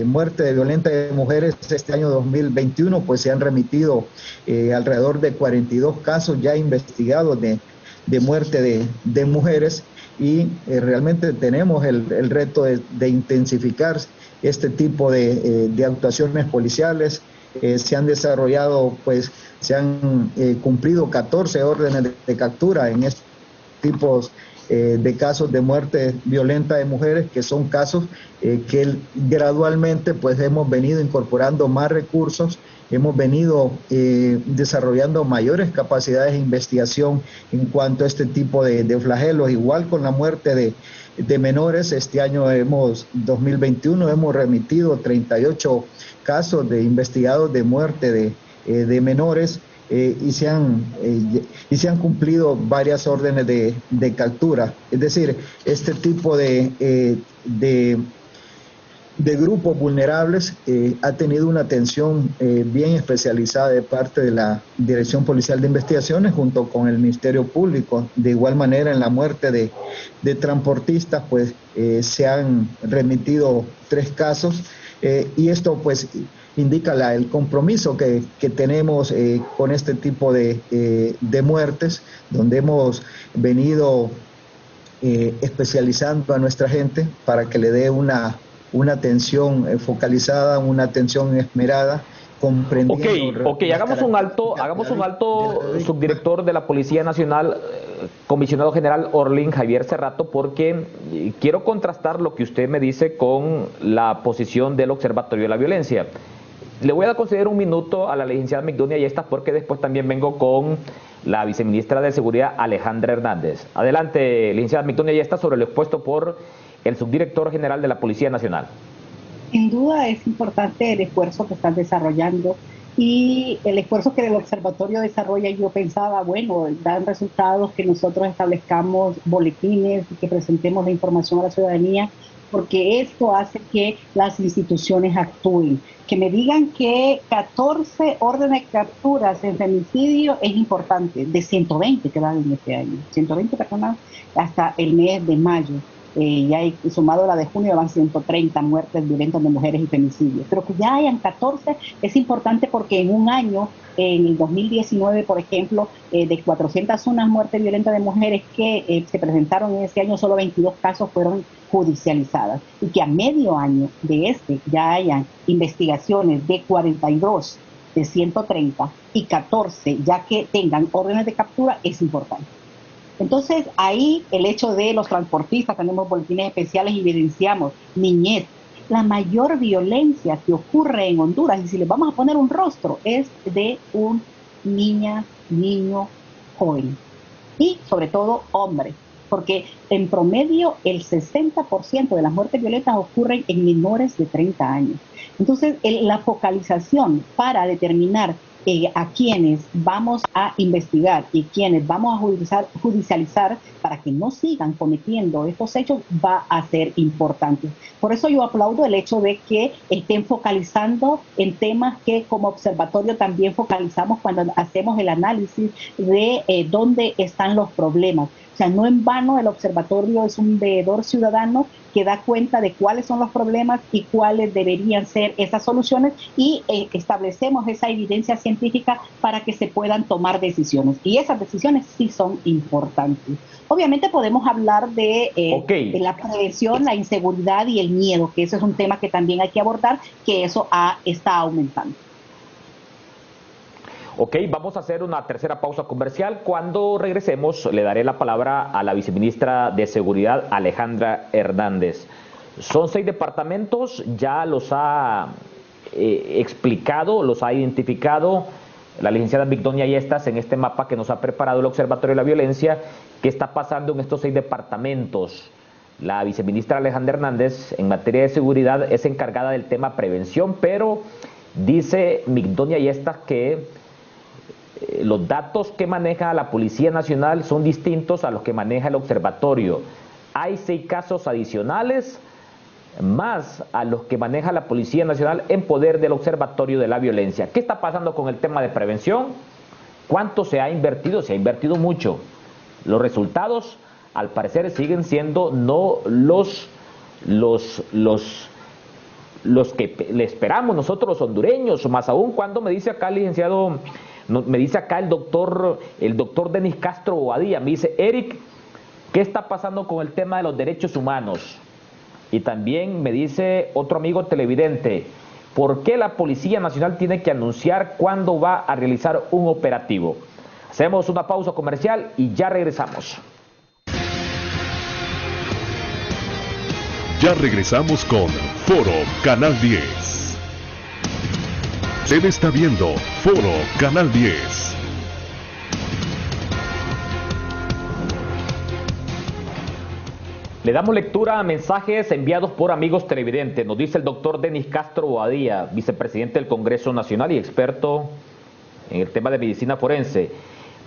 muerte violenta de mujeres, este año 2021 pues se han remitido alrededor de 42 casos ya investigados de muerte de mujeres, y realmente tenemos el reto de intensificar este tipo de actuaciones policiales. Se han desarrollado, pues se han cumplido 14 órdenes de captura en estos tipos de casos de muerte violenta de mujeres, que son casos que gradualmente pues hemos venido incorporando más recursos, hemos venido desarrollando mayores capacidades de investigación en cuanto a este tipo de flagelos, igual con la muerte de menores. Este año 2021 hemos remitido 38 casos de investigados de muerte de menores, y se han cumplido varias órdenes de captura. Es decir, este tipo de grupos vulnerables ha tenido una atención bien especializada de parte de la Dirección Policial de Investigaciones junto con el Ministerio Público. De igual manera, en la muerte de transportistas pues se han remitido 3 casos, y esto pues indica el compromiso que tenemos con este tipo de muertes, donde hemos venido especializando a nuestra gente para que le dé una atención focalizada, una atención esmerada, comprendiendo... Ok, hagamos un alto, subdirector de la Policía Nacional, comisionado general Orlin Javier Cerrato, porque quiero contrastar lo que usted me dice con la posición del Observatorio de la Violencia. Le voy a conceder un minuto a la licenciada Migdonia Yestas, porque después también vengo con la viceministra de Seguridad, Alejandra Hernández. Adelante, licenciada Migdonia Yestas, sobre lo expuesto por el subdirector general de la Policía Nacional. Sin duda es importante el esfuerzo que están desarrollando y el esfuerzo que el observatorio desarrolla. Yo pensaba, bueno, dan resultados que nosotros establezcamos boletines y que presentemos la información a la ciudadanía, porque esto hace que las instituciones actúen. Que me digan que 14 órdenes de capturas en femicidio es importante, de 120 que dan en este año, 120 personas hasta el mes de mayo. Ya sumado a la de junio van 130 muertes violentas de mujeres y femicidios. Pero que ya hayan 14 es importante, porque en un año, en el 2019, por ejemplo, de 401 muertes violentas de mujeres que se presentaron en ese año, solo 22 casos fueron judicializadas. Y que a medio año de ya hayan investigaciones de 42 de 130 y 14 ya que tengan órdenes de captura es importante. Entonces, ahí el hecho de los transportistas, tenemos boletines especiales y evidenciamos niñez. La mayor violencia que ocurre en Honduras, y si les vamos a poner un rostro, es de un niño joven. Y sobre todo hombre, porque en promedio el 60% de las muertes violentas ocurren en menores de 30 años. Entonces, la focalización para determinar a quienes vamos a investigar y quienes vamos a judicializar para que no sigan cometiendo estos hechos va a ser importante. Por eso yo aplaudo el hecho de que estén focalizando en temas que como observatorio también focalizamos cuando hacemos el análisis de dónde están los problemas. O sea, no en vano el observatorio es un veedor ciudadano que da cuenta de cuáles son los problemas y cuáles deberían ser esas soluciones y establecemos esa evidencia científica para que se puedan tomar decisiones. Y esas decisiones sí son importantes. Obviamente podemos hablar de la prevención, la inseguridad y el miedo, que eso es un tema que también hay que abordar, que eso está aumentando. Ok, vamos a hacer una tercera pausa comercial. Cuando regresemos, le daré la palabra a la viceministra de Seguridad, Alejandra Hernández. Son 6 departamentos, ya los ha explicado, los ha identificado la licenciada Migdonia Yestas en este mapa que nos ha preparado el Observatorio de la Violencia. ¿Qué está pasando en estos 6 departamentos? La viceministra Alejandra Hernández, en materia de seguridad, es encargada del tema prevención, pero dice Migdonia Yestas que los datos que maneja la Policía Nacional son distintos a los que maneja el observatorio. Hay 6 casos adicionales más a los que maneja la Policía Nacional en poder del Observatorio de la Violencia. ¿Qué está pasando con el tema de prevención? ¿Cuánto se ha invertido? Se ha invertido mucho. Los resultados, al parecer, siguen siendo no los que le esperamos nosotros los hondureños, más aún cuando me dice acá el licenciado, me dice acá el doctor Denis Castro Bobadilla, me dice: Eric, ¿qué está pasando con el tema de los derechos humanos? Y también me dice otro amigo televidente: ¿por qué la Policía Nacional tiene que anunciar cuándo va a realizar un operativo? Hacemos una pausa comercial y ya regresamos. Ya regresamos con Foro Canal 10. Usted está viendo Foro Canal 10. Le damos lectura a mensajes enviados por amigos televidentes. Nos dice el doctor Denis Castro Bobadilla, vicepresidente del Congreso Nacional y experto en el tema de medicina forense.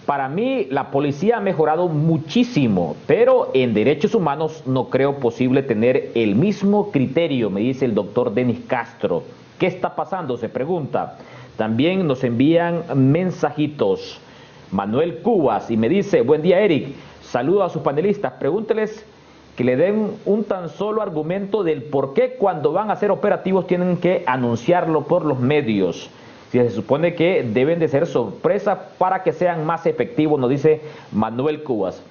Para mí, la policía ha mejorado muchísimo, pero en derechos humanos no creo posible tener el mismo criterio, me dice el doctor Denis Castro. ¿Qué está pasando?, se pregunta. También nos envían mensajitos. Manuel Cubas, y me dice: buen día, Eric, saludo a sus panelistas, pregúnteles que le den un tan solo argumento del por qué cuando van a hacer operativos tienen que anunciarlo por los medios. Si se supone que deben de ser sorpresa para que sean más efectivos, nos dice Manuel Cubas.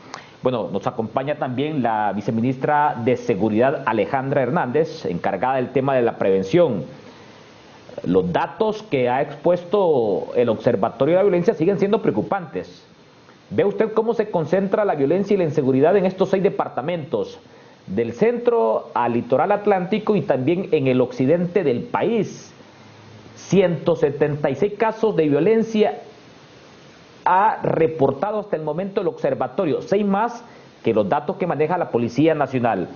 Bueno, nos acompaña también la viceministra de Seguridad, Alejandra Hernández, encargada del tema de la prevención. Los datos que ha expuesto el Observatorio de la Violencia siguen siendo preocupantes. ¿Ve usted cómo se concentra la violencia y la inseguridad en estos 6 departamentos? Del centro al litoral atlántico y también en el occidente del país. 176 casos de violencia ha reportado hasta el momento el observatorio, 6 más que los datos que maneja la Policía Nacional.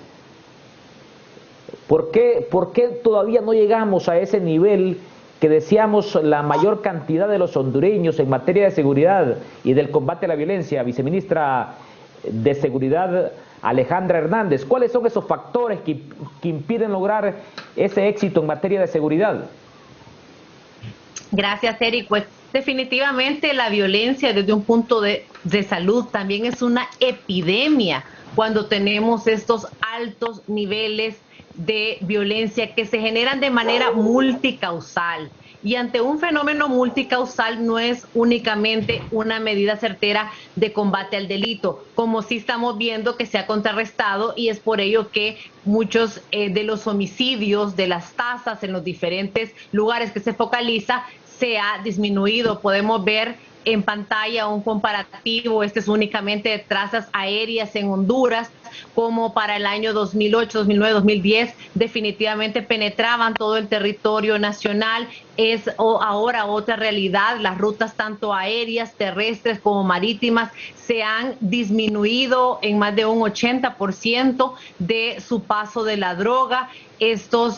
¿Por qué todavía no llegamos a ese nivel que deseamos la mayor cantidad de los hondureños en materia de seguridad y del combate a la violencia? Viceministra de Seguridad, Alejandra Hernández, ¿cuáles son esos factores que impiden lograr ese éxito en materia de seguridad? Gracias, Eric. Pues definitivamente la violencia desde un punto de salud también es una epidemia cuando tenemos estos altos niveles de violencia que se generan de manera multicausal. Y ante un fenómeno multicausal no es únicamente una medida certera de combate al delito, como sí estamos viendo que se ha contrarrestado, y es por ello que muchos de los homicidios, de las tasas en los diferentes lugares que se focaliza, se ha disminuido. Podemos ver en pantalla un comparativo, este es únicamente de trazas aéreas en Honduras, como para el año 2008, 2009, 2010, definitivamente penetraban todo el territorio nacional es ahora otra realidad. Las rutas tanto aéreas, terrestres como marítimas se han disminuido en más de un 80% de su paso de la droga. Esto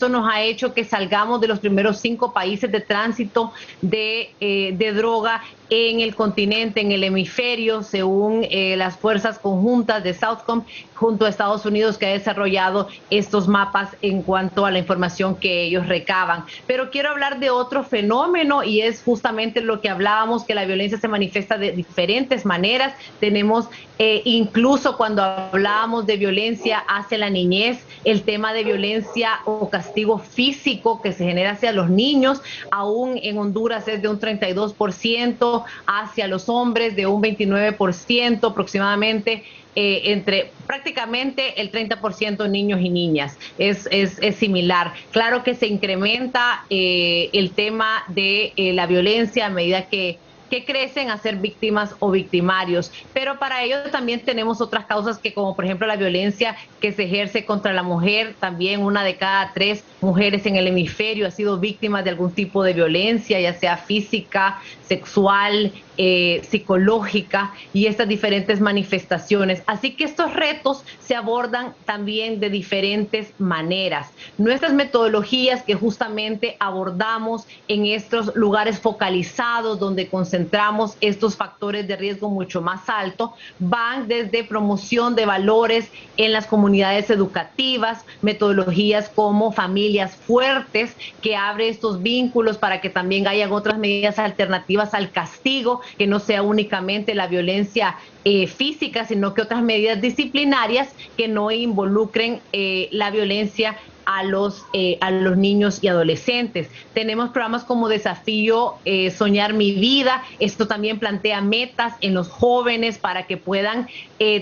nos ha hecho que salgamos de los primeros 5 países de tránsito de droga en el continente, en el hemisferio, según las fuerzas conjuntas de Southcom, junto a Estados Unidos, que ha desarrollado estos mapas en cuanto a la información que ellos recaban. Pero quiero hablar de otro fenómeno, y es justamente lo que hablábamos, que la violencia se manifiesta de diferentes maneras. Tenemos incluso cuando hablábamos de violencia hacia la niñez, el tema de violencia o castigo físico que se genera hacia los niños, aún en Honduras es de un 32%, hacia los hombres de un 29% aproximadamente, entre prácticamente el 30% niños y niñas. Es similar. Claro que se incrementa el tema de la violencia a medida que crecen a ser víctimas o victimarios, pero para ello también tenemos otras causas, que como por ejemplo la violencia que se ejerce contra la mujer. También 1 de cada 3 mujeres en el hemisferio ha sido víctima de algún tipo de violencia, ya sea física, sexual, psicológica, y estas diferentes manifestaciones. Así que estos retos se abordan también de diferentes maneras. Nuestras metodologías que justamente abordamos en estos lugares focalizados donde concentramos estos factores de riesgo mucho más alto, van desde promoción de valores en las comunidades educativas, metodologías como familias fuertes, que abre estos vínculos para que también hayan otras medidas alternativas al castigo, que no sea únicamente la violencia física, sino que otras medidas disciplinarias que no involucren la violencia a los niños y adolescentes. Tenemos programas como Desafío Soñar Mi Vida. Esto también plantea metas en los jóvenes para que puedan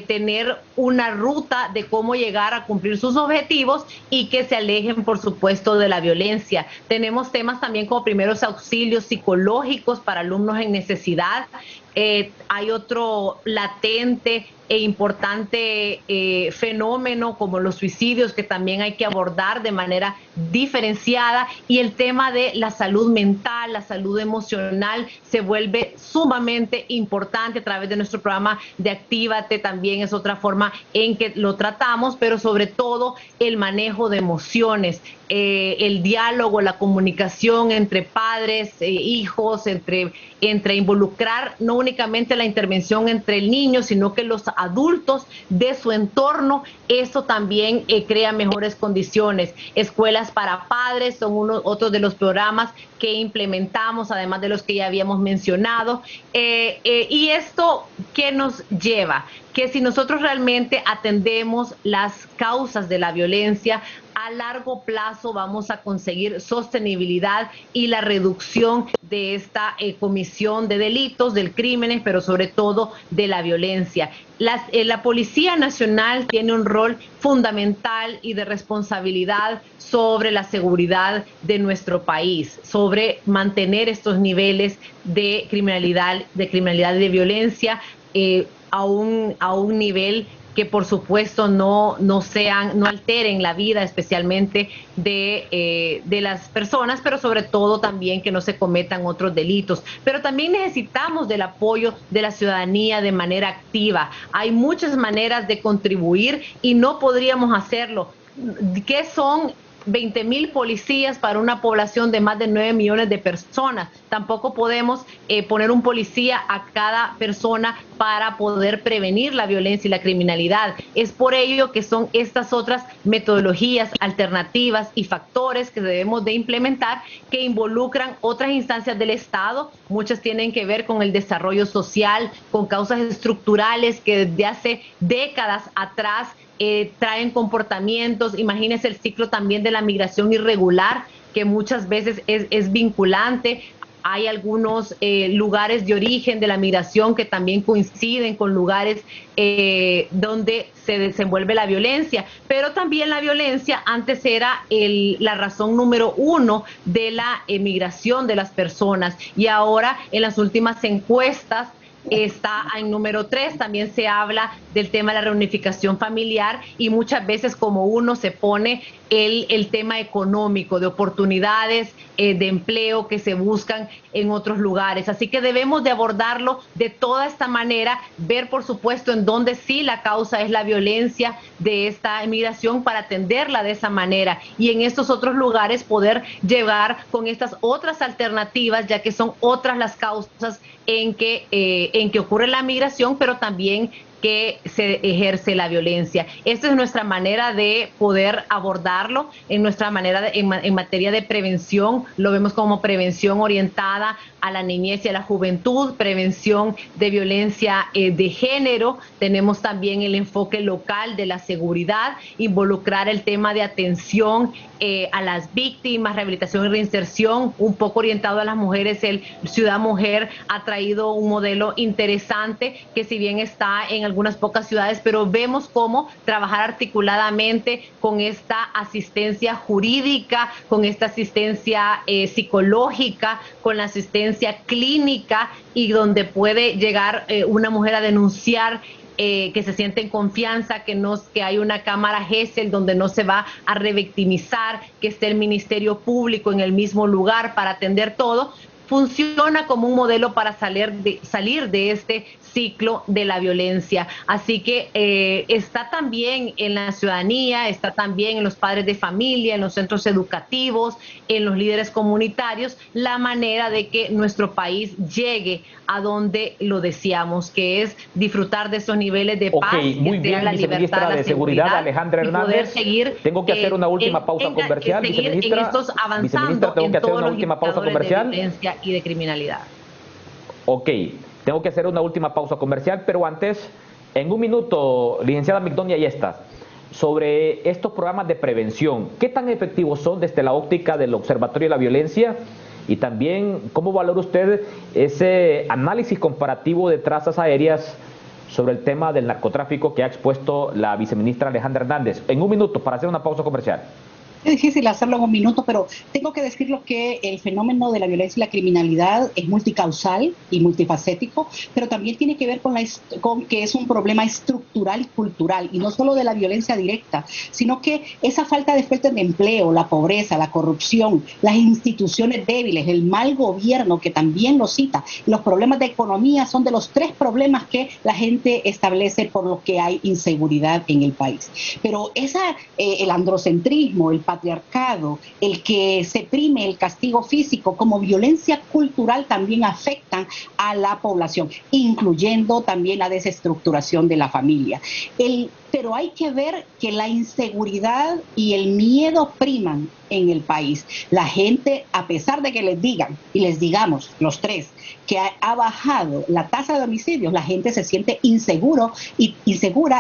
tener una ruta de cómo llegar a cumplir sus objetivos y que se alejen, por supuesto, de la violencia. Tenemos temas también como primeros auxilios psicológicos para alumnos en necesidad. Hay otro latente e importante fenómeno como los suicidios, que también hay que abordar de manera diferenciada, y el tema de la salud mental, la salud emocional se vuelve sumamente importante a través de nuestro programa de Actívate. También es otra forma en que lo tratamos, pero sobre todo el manejo de emociones, el diálogo, la comunicación entre padres, hijos, entre involucrar no únicamente la intervención entre el niño, sino que los adultos de su entorno. Eso también crea mejores condiciones. Escuelas para padres son otros de los programas que implementamos, además de los que ya habíamos mencionado. Y esto, ¿qué nos lleva? Que si nosotros realmente atendemos las causas de la violencia, a largo plazo vamos a conseguir sostenibilidad y la reducción de esta comisión de delitos, del crimen, pero sobre todo de la violencia. La Policía Nacional tiene un rol fundamental y de responsabilidad sobre la seguridad de nuestro país, sobre mantener estos niveles de criminalidad y de violencia a un nivel que por supuesto no alteren la vida, especialmente de las personas, pero sobre todo también que no se cometan otros delitos. Pero también necesitamos del apoyo de la ciudadanía de manera activa. Hay muchas maneras de contribuir y no podríamos hacerlo. ¿Qué son 20,000 policías para una población de más de 9 millones de personas? Tampoco podemos poner un policía a cada persona para poder prevenir la violencia y la criminalidad. Es por ello que son estas otras metodologías alternativas y factores que debemos de implementar, que involucran otras instancias del Estado. Muchas tienen que ver con el desarrollo social, con causas estructurales que desde hace décadas atrás traen comportamientos. Imagínense el ciclo también de la migración irregular, que muchas veces es vinculante. Hay algunos lugares de origen de la migración que también coinciden con lugares donde se desenvuelve la violencia, pero también la violencia antes era la razón número 1 de la emigración de las personas, y ahora en las últimas encuestas está en número 3. También se habla del tema de la reunificación familiar y muchas veces como uno se pone el tema económico, de oportunidades de empleo que se buscan en otros lugares. Así que debemos de abordarlo de toda esta manera, ver por supuesto en dónde sí la causa es la violencia de esta inmigración para atenderla de esa manera y en estos otros lugares poder llegar con estas otras alternativas, ya que son otras las causas en que ocurre la migración, pero también que se ejerce la violencia. Esta es nuestra manera de poder abordarlo, en nuestra manera en materia de prevención, lo vemos como prevención orientada a la niñez y a la juventud, prevención de violencia de género. Tenemos también el enfoque local de la seguridad, involucrar el tema de atención a las víctimas, rehabilitación y reinserción, un poco orientado a las mujeres. El Ciudad Mujer ha traído un modelo interesante que si bien está en algunas pocas ciudades, pero vemos cómo trabajar articuladamente con esta asistencia jurídica, con esta asistencia psicológica, con la asistencia clínica y donde puede llegar una mujer a denunciar que se siente en confianza, que hay una cámara GESEL donde no se va a revictimizar, que esté el Ministerio Público en el mismo lugar para atender todo. Funciona como un modelo para salir de este ciclo de la violencia. Así que está también en la ciudadanía, está también en los padres de familia, en los centros educativos, en los líderes comunitarios, la manera de que nuestro país llegue a donde lo deseamos, que es disfrutar de esos niveles de paz, muy bien, la viceministra de Seguridad, Alejandra Hernández. Tengo que hacer una última pausa comercial, viceministra. En estos avanzando tengo que hacer una en última pausa comercial. De violencia y de criminalidad. Ok, tengo que hacer una última pausa comercial, pero antes, en un minuto, licenciada Migdonia Yestas, sobre estos programas de prevención, ¿qué tan efectivos son desde la óptica del Observatorio de la Violencia? Y también, ¿cómo valora usted ese análisis comparativo de trazas aéreas sobre el tema del narcotráfico que ha expuesto la viceministra Alejandra Hernández? En un minuto, para hacer una pausa comercial. Es difícil hacerlo en un minuto, pero tengo que decirlo que el fenómeno de la violencia y la criminalidad es multicausal y multifacético, pero también tiene que ver con que es un problema estructural y cultural, y no solo de la violencia directa, sino que esa falta de fuentes de empleo, la pobreza, la corrupción, las instituciones débiles, el mal gobierno, que también lo cita, los problemas de economía son de los 3 problemas que la gente establece por lo que hay inseguridad en el país. Pero el androcentrismo, el patriarcado, el que se prime el castigo físico como violencia cultural también afectan a la población, incluyendo también la desestructuración de la familia. Pero hay que ver que la inseguridad y el miedo priman en el país. La gente, a pesar de que les digan y les digamos los 3 que ha bajado la tasa de homicidios, la gente se siente insegura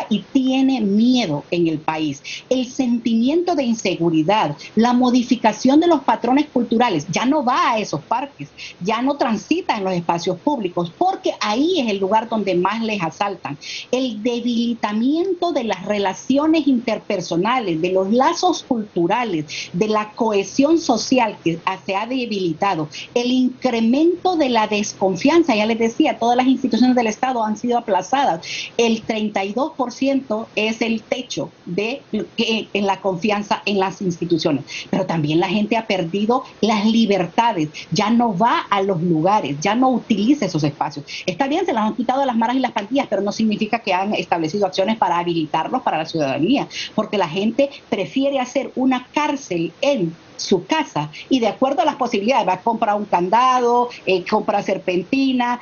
y tiene miedo en el país. El sentimiento de inseguridad, la modificación de los patrones culturales, ya no va a esos parques, ya no transita en los espacios públicos, porque ahí es el lugar donde más les asaltan. El debilitamiento de las relaciones interpersonales, de los lazos culturales, de la cohesión social que se ha debilitado, el incremento de la desconfianza, ya les decía, todas las instituciones del Estado han sido aplazadas. El 32% es el techo en la confianza en las instituciones, pero también la gente ha perdido las libertades, ya no va a los lugares, ya no utiliza esos espacios. Está bien, se las han quitado a las maras y las pandillas, pero no significa que han establecido acciones para habilitarlos para la ciudadanía, porque la gente prefiere hacer una cárcel en su casa y de acuerdo a las posibilidades va a comprar un candado, compra serpentina,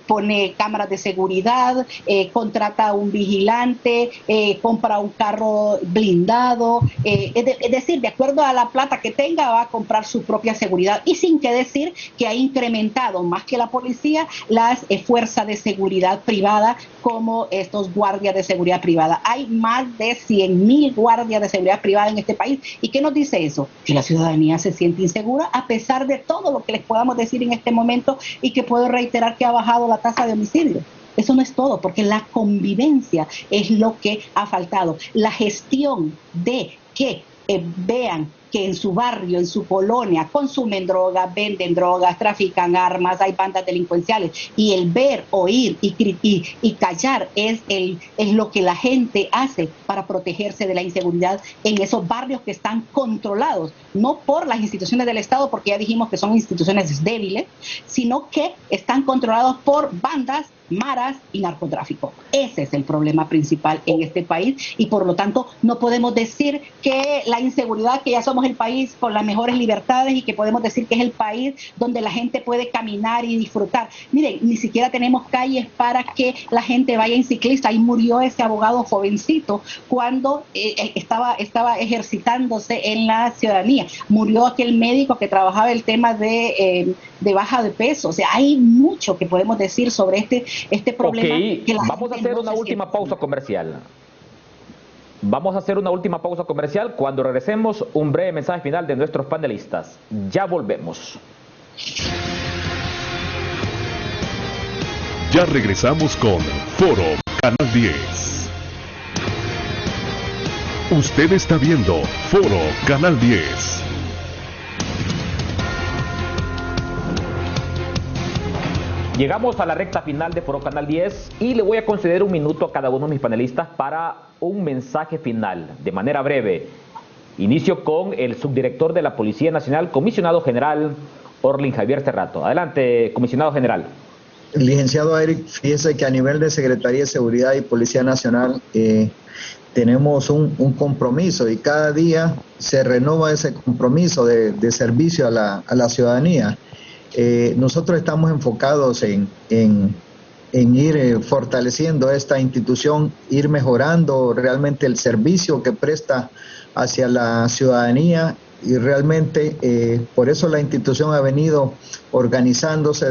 pone cámaras de seguridad, contrata a un vigilante, compra un carro blindado, es decir, de acuerdo a la plata que tenga va a comprar su propia seguridad, y sin que decir que ha incrementado más que la policía las fuerzas de seguridad privada, como estos guardias de seguridad privada. Hay más de 100.000 guardias de seguridad privada en este país. ¿Y qué nos dice eso? Que la ciudadanía se siente insegura a pesar de todo lo que les podamos decir en este momento, y que puedo reiterar que ha bajado la tasa de homicidio. Eso no es todo, porque la convivencia es lo que ha faltado. La gestión de que vean que en su barrio, en su colonia, consumen drogas, venden drogas, trafican armas, hay bandas delincuenciales, y el ver, oír y callar es lo que la gente hace para protegerse de la inseguridad en esos barrios que están controlados, no por las instituciones del Estado, porque ya dijimos que son instituciones débiles, sino que están controlados por bandas, maras y narcotráfico. Ese es el problema principal en este país, y por lo tanto no podemos decir que la inseguridad, que ya somos el país con las mejores libertades y que podemos decir que es el país donde la gente puede caminar y disfrutar. Miren, ni siquiera tenemos calles para que la gente vaya en ciclista. Ahí murió ese abogado jovencito cuando estaba ejercitándose en la ciudadanía. Murió aquel médico que trabajaba el tema de baja de peso. O sea, hay mucho que podemos decir sobre este problema. Ok, vamos a hacer una última pausa comercial. Vamos a hacer una última pausa comercial. Cuando regresemos, un breve mensaje final de nuestros panelistas. Ya volvemos. Ya regresamos con Foro Canal 10. Usted está viendo Foro Canal 10. Llegamos a la recta final de Foro Canal 10 y le voy a conceder un minuto a cada uno de mis panelistas para un mensaje final, de manera breve. Inicio con el subdirector de la Policía Nacional, comisionado general Orlin Javier Cerrato. Adelante, comisionado general. Licenciado Eric, fíjese que a nivel de Secretaría de Seguridad y Policía Nacional tenemos un compromiso, y cada día se renova ese compromiso de servicio a la ciudadanía. Nosotros estamos enfocados en ir fortaleciendo esta institución, ir mejorando realmente el servicio que presta hacia la ciudadanía, y realmente por eso la institución ha venido organizándose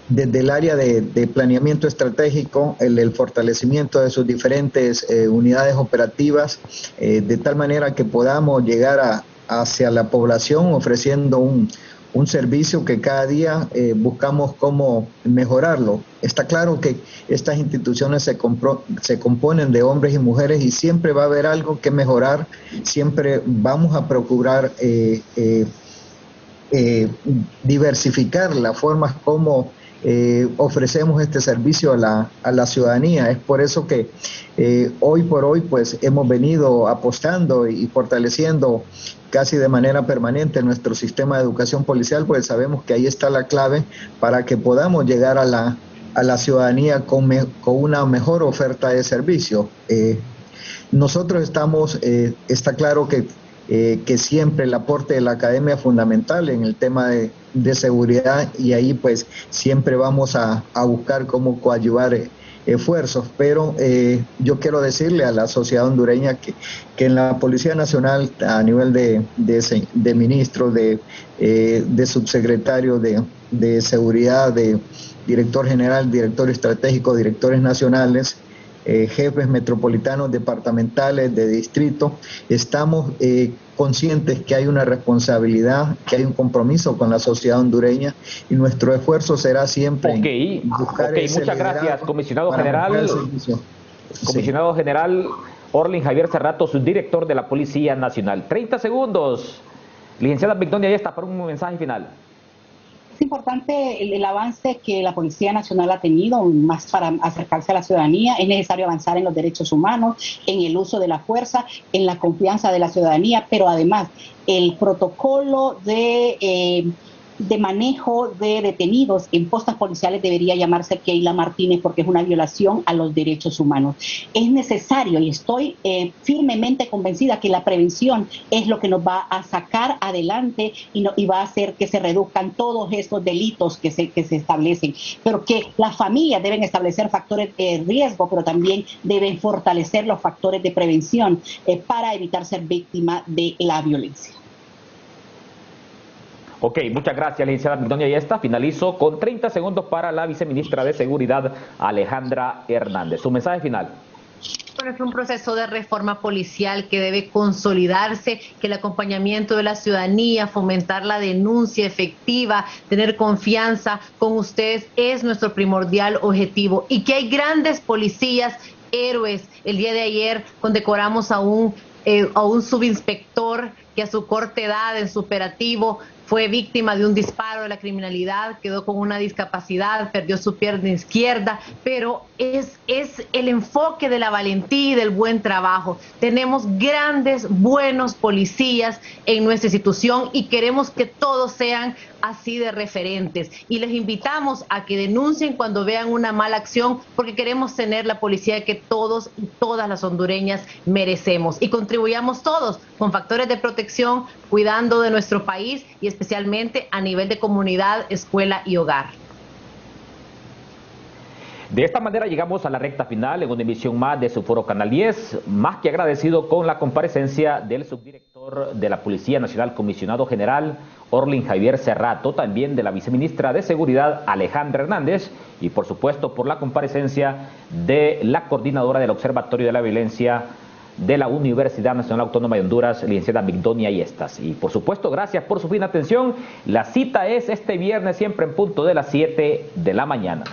desde el área de planeamiento estratégico, el fortalecimiento de sus diferentes unidades operativas, de tal manera que podamos llegar hacia la población ofreciendo un servicio que cada día buscamos cómo mejorarlo. Está claro que estas instituciones se componen de hombres y mujeres, y siempre va a haber algo que mejorar. Siempre vamos a procurar diversificar las formas como ofrecemos este servicio a la ciudadanía. Es por eso que hoy por hoy pues hemos venido apostando y fortaleciendo casi de manera permanente nuestro sistema de educación policial, pues sabemos que ahí está la clave para que podamos llegar a la ciudadanía con una mejor oferta de servicio. Nosotros estamos, está claro que siempre el aporte de la academia es fundamental en el tema de seguridad, y ahí pues siempre vamos a buscar cómo coadyuvar esfuerzos, pero yo quiero decirle a la sociedad hondureña que en la Policía Nacional, a nivel de ministro, de subsecretario de seguridad, de director general, director estratégico, directores nacionales, jefes metropolitanos, departamentales, de distrito, estamos conscientes que hay una responsabilidad, que hay un compromiso con la sociedad hondureña, y nuestro esfuerzo será siempre buscar ese muchas gracias, comisionado general. Comisionado general Orlin Javier Cerrato, subdirector de la Policía Nacional. 30 segundos, licenciada Migdonia Ayesta, para un mensaje final. Es importante el avance que la Policía Nacional ha tenido, más para acercarse a la ciudadanía. Es necesario avanzar en los derechos humanos, en el uso de la fuerza, en la confianza de la ciudadanía, pero además el protocolo de manejo de detenidos en postas policiales debería llamarse Keila Martínez, porque es una violación a los derechos humanos. Es necesario, y estoy firmemente convencida que la prevención es lo que nos va a sacar adelante y va a hacer que se reduzcan todos estos delitos que se establecen, pero que las familias deben establecer factores de riesgo, pero también deben fortalecer los factores de prevención para evitar ser víctima de la violencia. Ok, muchas gracias, licenciada Migdonia Ayesta. Finalizo con 30 segundos para la viceministra de Seguridad, Alejandra Hernández. Su mensaje final. Bueno, es un proceso de reforma policial que debe consolidarse, que el acompañamiento de la ciudadanía, fomentar la denuncia efectiva, tener confianza con ustedes es nuestro primordial objetivo, y que hay grandes policías héroes. El día de ayer condecoramos a un subinspector que a su corta edad en su operativo fue víctima de un disparo de la criminalidad, quedó con una discapacidad, perdió su pierna izquierda, pero es el enfoque de la valentía y del buen trabajo. Tenemos grandes, buenos policías en nuestra institución y queremos que todos sean así de referentes. Y les invitamos a que denuncien cuando vean una mala acción, porque queremos tener la policía que todos y todas las hondureñas merecemos. Y contribuyamos todos con factores de protección, cuidando de nuestro país y especialmente a nivel de comunidad, escuela y hogar. De esta manera llegamos a la recta final en una emisión más de su Foro Canal 10, más que agradecido con la comparecencia del subdirector de la Policía Nacional, comisionado general Orlin Javier Cerrato, también de la viceministra de Seguridad Alejandra Hernández y por supuesto por la comparecencia de la coordinadora del Observatorio de la Violencia de la Universidad Nacional Autónoma de Honduras, licenciada Migdonia Yestas. Y por supuesto, gracias por su fina atención. La cita es este viernes siempre en punto de las 7 de la mañana.